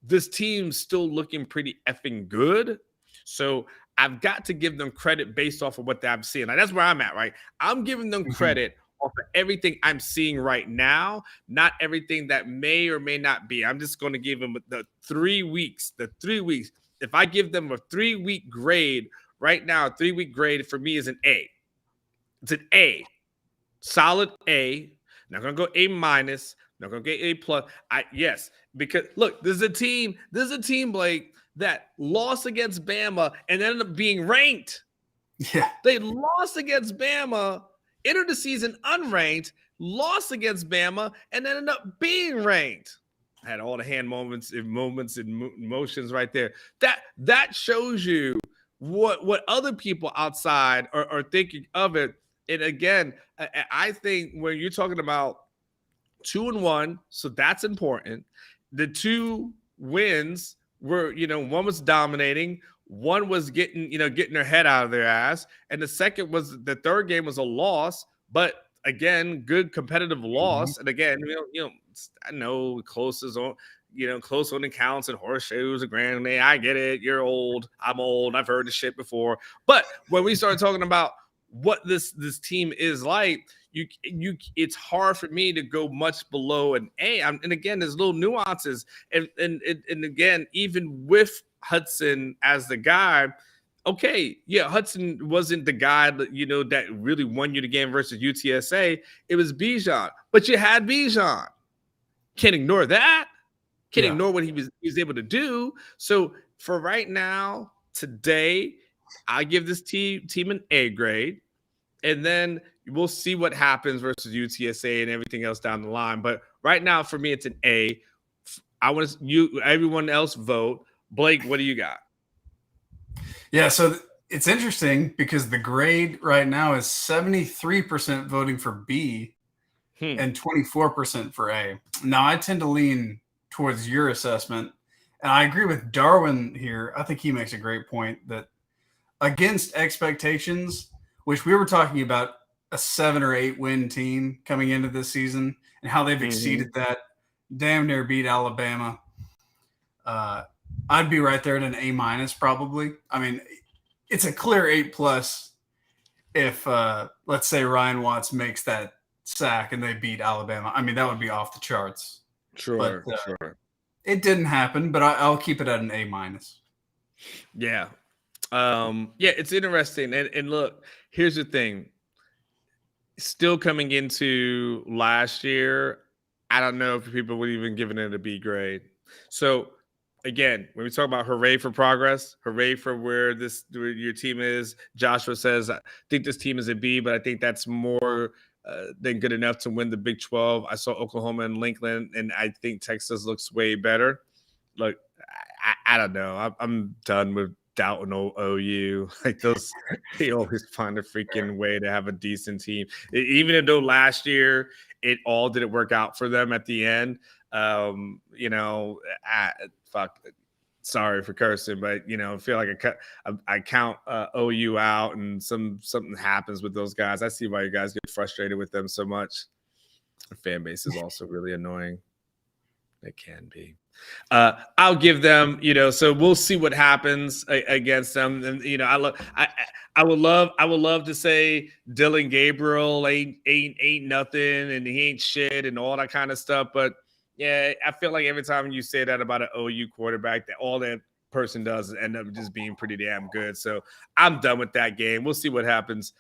this team's still looking pretty effing good. So I've got to give them credit based off of what I'm seeing. Like, that's where I'm at, right? I'm giving them credit off of everything I'm seeing right now, not everything that may or may not be. I'm just going to give them the 3 weeks. If I give them a 3-week grade right now, a 3-week grade for me is an A. It's an A. Solid A. Not gonna go A minus, not gonna get A plus. Yes, because look, there's a team, Blake, that lost against Bama and ended up being ranked. Yeah. They lost against Bama, entered the season unranked, lost against Bama, and ended up being ranked. I had all the hand moments and motions right there. That shows you what other people outside are thinking of it. And again, I think when you're talking about 2-1, so that's important. The 2 wins were, one was dominating, one was getting their head out of their ass, and the third game was a loss, but again, good competitive loss. And again, I know close on the counts and horseshoes and grand. I get it. You're old. I'm old. I've heard this shit before. But when we started talking about what this team is like, it's hard for me to go much below an A. And again, there's little nuances. And again, even with Hudson as the guy, okay, yeah, Hudson wasn't the guy that that really won you the game versus UTSA. It was Bijan, but you had Bijan. Can't ignore that. Can't ignore what he was able to do. So for right now, today, I give this team an A grade, and then we'll see what happens versus UTSA and everything else down the line. But right now, for me, it's an A. I want everyone else vote. Blake, what do you got? Yeah, so it's interesting because the grade right now is 73% voting for B and 24% for A. Now, I tend to lean towards your assessment, and I agree with Darwin here. I think he makes a great point that against expectations, which we were talking about a 7 or 8 win team coming into this season and how they've exceeded that, damn near beat Alabama. I'd be right there at an A- probably. I mean, it's a clear 8+ if let's say Ryan Watts makes that sack and they beat Alabama. I mean, that would be off the charts. Sure. It didn't happen, but I'll keep it at an A-. Yeah. It's interesting. And look, here's the thing. Still coming into last year, I don't know if people would even give it a B grade. So again, when we talk about hooray for progress, hooray for where your team is, Joshua says, I think this team is a B, but I think that's more than good enough to win the Big 12. I saw Oklahoma and Lincoln, and I think Texas looks way better. Look, I don't know. I'm done with doubting OU. Like they always find a freaking way to have a decent team. Even though last year it all didn't work out for them at the end. Sorry for cursing, but I feel like I count OU out, and something happens with those guys. I see why you guys get frustrated with them so much. The fan base is also really annoying. It can be. I'll give them, so we'll see what happens against them. And I would love to say Dylan Gabriel ain't nothing and he ain't shit and all that kind of stuff, but yeah, I feel like every time you say that about an OU quarterback, that all that person does is end up just being pretty damn good. So I'm done with that game. We'll see what happens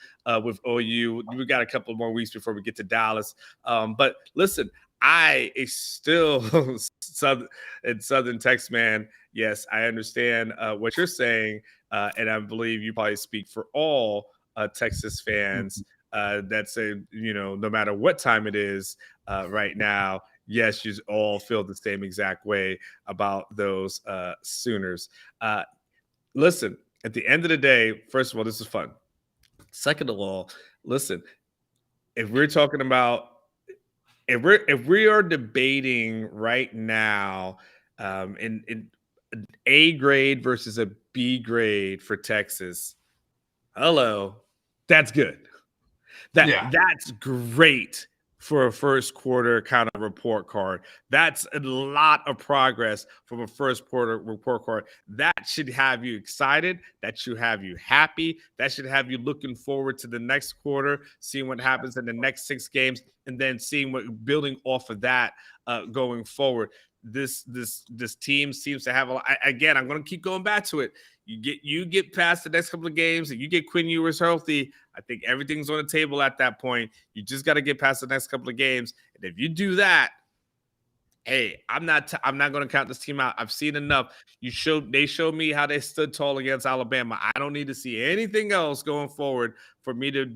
with OU. We got a couple more weeks before we get to Dallas. But listen, I still Southern Tex man. Yes, I understand what you're saying, and I believe you probably speak for all Texas fans that say, no matter what time it is right now. Yes, you all feel the same exact way about those Sooners. Listen, at the end of the day, first of all, this is fun. Second of all, listen, if we're talking about if we are debating right now in an A grade versus a B grade for Texas, hello, that's good. That's great for a first quarter kind of report card. That's a lot of progress from a first quarter report card. That should have you excited. That should have you happy. That should have you looking forward to the next quarter, seeing what happens in the next 6 games, and then seeing what building off of that going forward. This team seems to have again, I'm going to keep going back to it. You get past the next couple of games and you get Quinn Ewers healthy. I think everything's on the table at that point. You just got to get past the next couple of games. And if you do that, hey, I'm not going to count this team out. I've seen enough. They showed me how they stood tall against Alabama. I don't need to see anything else going forward for me to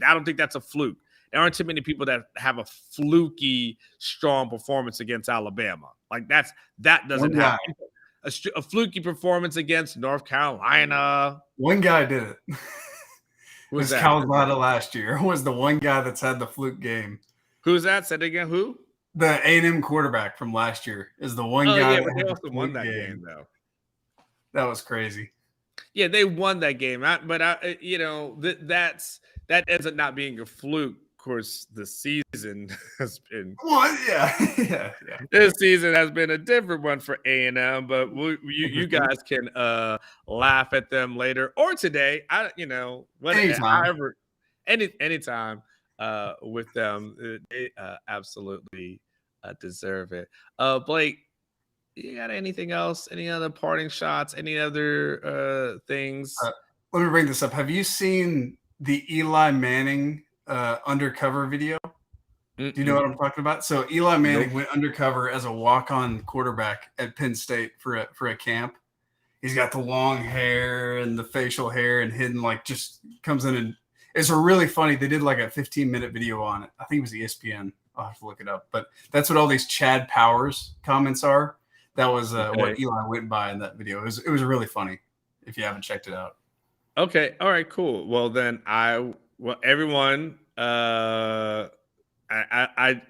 I don't think that's a fluke. There aren't too many people that have a fluky, strong performance against Alabama. Like that doesn't happen. A fluky performance against North Carolina. One guy did it. Was Calzada last year. Was the one guy that's had the fluke game. Who's that? Said again, who? The A&M quarterback from last year is the one guy. Yeah, but they also won that game though. That was crazy. Yeah, they won that game. But that ends up not being a fluke. Of course, the season has been. Well, yeah. This season has been a different one for A&M, but you guys can laugh at them later or today. Anytime with them, they absolutely deserve it. Blake, you got anything else? Any other parting shots? Any other things? Let me bring this up. Have you seen the Eli Manning undercover video? Do you know what I'm talking about? So Eli Manning went undercover as a walk-on quarterback at Penn State for a camp. He's got the long hair and the facial hair and hidden, like, just comes in, and it's a really funny. They did like a 15-minute video on it. I think it was ESPN. I'll have to look it up. But that's what all these Chad Powers comments are. That was what Eli went by in that video. It was really funny if you haven't checked it out. Okay. All right, cool. Well, then everyone, I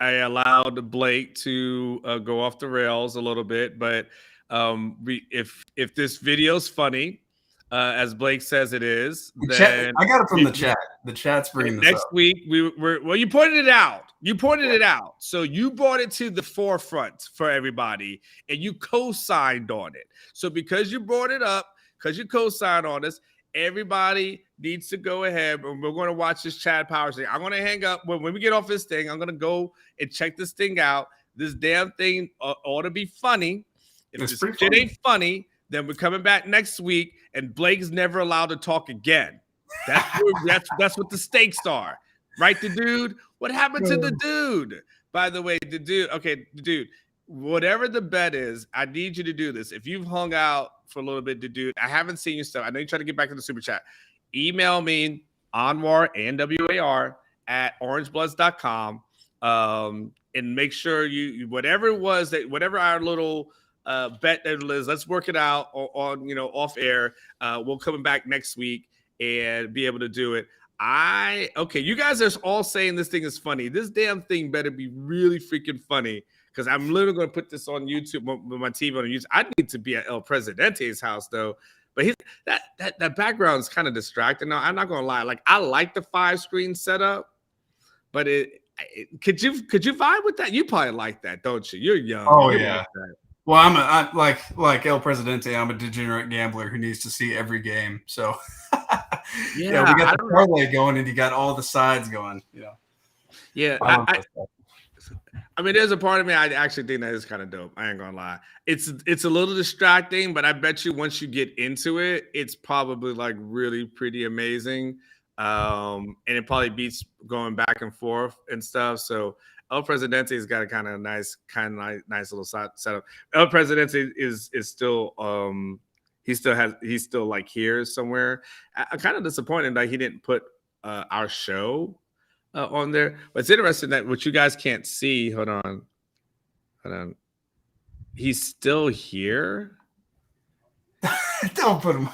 allowed Blake to go off the rails a little bit, but if this video's funny, as Blake says it is, then I got it from the chat. The chat's bringing this next up. week. You pointed it out. So you brought it to the forefront for everybody, and you co-signed on it. So because you brought it up, because you co-signed on this, everybody needs to go ahead, and we're going to watch this Chad Powers thing. I'm going to hang up when we get off this thing. I'm going to go and check this thing out. This damn thing ought to be funny. If this shit ain't funny, then we're coming back next week, and Blake's never allowed to talk again. That's what the stakes are, right? The dude. What happened to the dude? By the way, the dude. Whatever the bet is, I need you to do this. If you've hung out for a little bit, the dude, I haven't seen your stuff. I know you try to get back to the super chat. Email me, Anwar, ANWAR, at orangebloods.com, and make sure you whatever it was that whatever our little bet that is, let's work it out on off air. We'll come back next week and be able to do it. You guys are all saying this thing is funny. This damn thing better be really freaking funny, because I'm literally going to put this on YouTube with my TV on YouTube. I need to be at El Presidente's house though, but that background is kind of distracting. Now, I'm not going to lie. Like, I like the 5-screen setup, but could you vibe with that? You probably like that, don't you? You're young. Oh, yeah. Like that. Well, I'm like El Presidente. I'm a degenerate gambler who needs to see every game. So yeah, we got the parlay going, and you got all the sides going. Yeah. I mean, there's a part of me I actually think that is kind of dope. I ain't gonna lie. It's a little distracting, but I bet you once you get into it, it's probably like really pretty amazing. And it probably beats going back and forth and stuff. So El Presidente's got a kind of nice little setup. El Presidente is still he's still like here somewhere. I'm kind of disappointed that he didn't put our show on there. But it's interesting that what you guys can't see. Hold on. He's still here. Don't put him.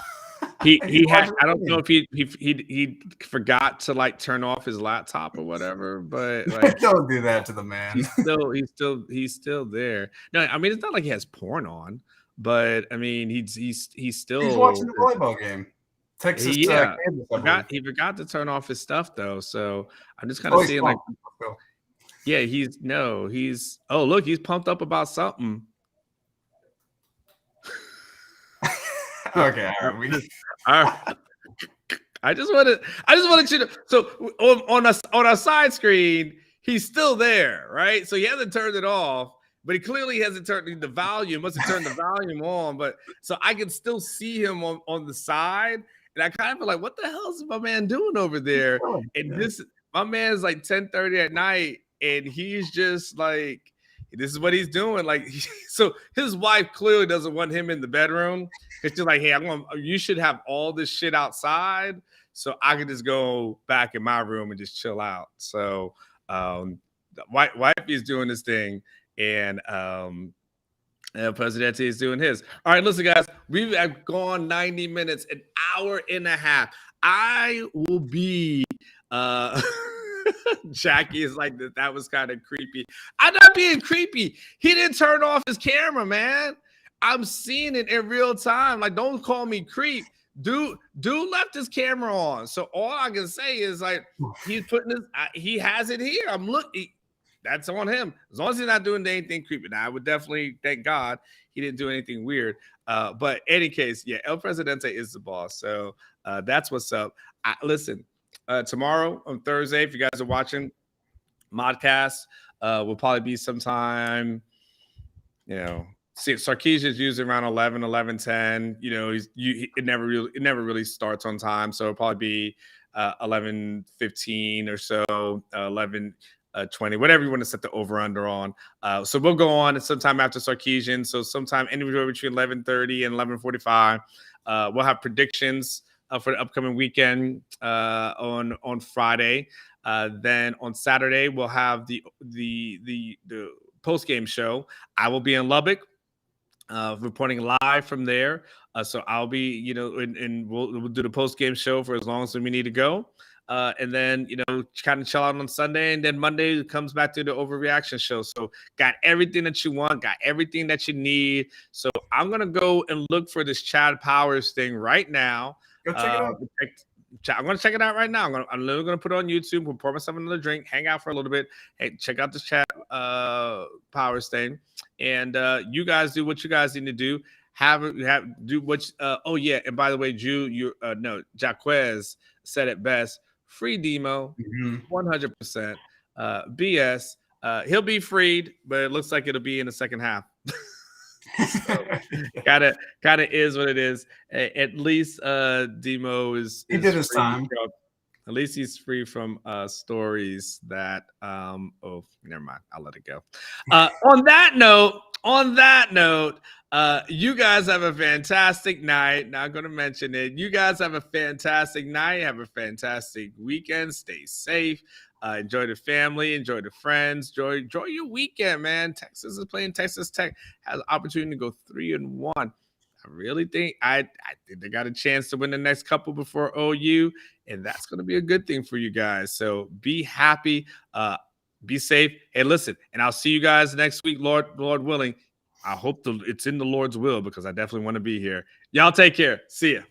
He had. I don't know if he forgot to like turn off his laptop or whatever. But like, don't do that to the man. He's still there. No, I mean, it's not like he has porn on, but I mean, he's still. He's watching the volleyball game. Texas. He forgot to turn off his stuff though. So I'm just kind of seeing like, yeah, he's look, he's pumped up about something. Okay, all right. I just wanted you to. So on a side screen, he's still there, right? So he hasn't turned it off, but he clearly hasn't turned the volume. Must have turned the volume on, but so I can still see him on the side, and I kind of feel like, what the hell is my man doing over there? And my man's like 10:30 at night, and he's just like, this is what he's doing. Like, so his wife clearly doesn't want him in the bedroom. It's just like, hey, you should have all this shit outside so I can just go back in my room and just chill out. So wife is doing this thing, and Presidente is doing his. All right, listen, guys, we have gone 90 minutes, an hour and a half. I will be Jackie is like that was kind of creepy. I'm not being creepy. He didn't turn off his camera, man. I'm seeing it in real time. Like, don't call me creep. Dude left his camera on. So all I can say is like he's putting his he has it here. I'm looking. That's on him. As long as he's not doing anything creepy. Now I would definitely thank God he didn't do anything weird. But any case, yeah, El Presidente is the boss. So that's what's up. Listen, tomorrow on Thursday, if you guys are watching Modcast, will probably be sometime, see, Sarkeesian's usually around 11:10. It never really starts on time, so it'll probably be 11:15 or so, 11:20, whatever you want to set the over under on. So we'll go on sometime after Sarkeesian. So sometime anywhere between 11:30 and 11:45. We'll have predictions for the upcoming weekend on Friday. Then on Saturday we'll have the post game show. I will be in Lubbuck. Reporting live from there. So I'll be, and we'll do the post-game show for as long as we need to go. And then, kind of chill out on Sunday. And then Monday it comes back to the overreaction show. So got everything that you want, got everything that you need. So I'm going to go and look for this Chad Powers thing right now. Go check it out. I'm going to check it out right now. I'm literally going to put it on YouTube. We'll pour myself another drink, hang out for a little bit. Hey, check out this Chad Powers thing. And you guys do what you guys need to do. Do what. Oh yeah, and by the way, Jaquez said it best. Free Demo, 100%. BS. He'll be freed, but it looks like it'll be in the second half. So, kind of is what it is. At least Demo is he did his time. At least he's free from stories that never mind. I'll let it go. On that note, you guys have a fantastic night. Not going to mention it. You guys have a fantastic night. Have a fantastic weekend. Stay safe. Enjoy the family. Enjoy the friends. Enjoy your weekend, man. Texas is playing Texas Tech. Has an opportunity to go 3-1. I really think I think they got a chance to win the next couple before OU, and that's going to be a good thing for you guys. So be happy, be safe. Hey, listen, and I'll see you guys next week, Lord willing. I hope it's in the Lord's will because I definitely want to be here. Y'all take care. See ya.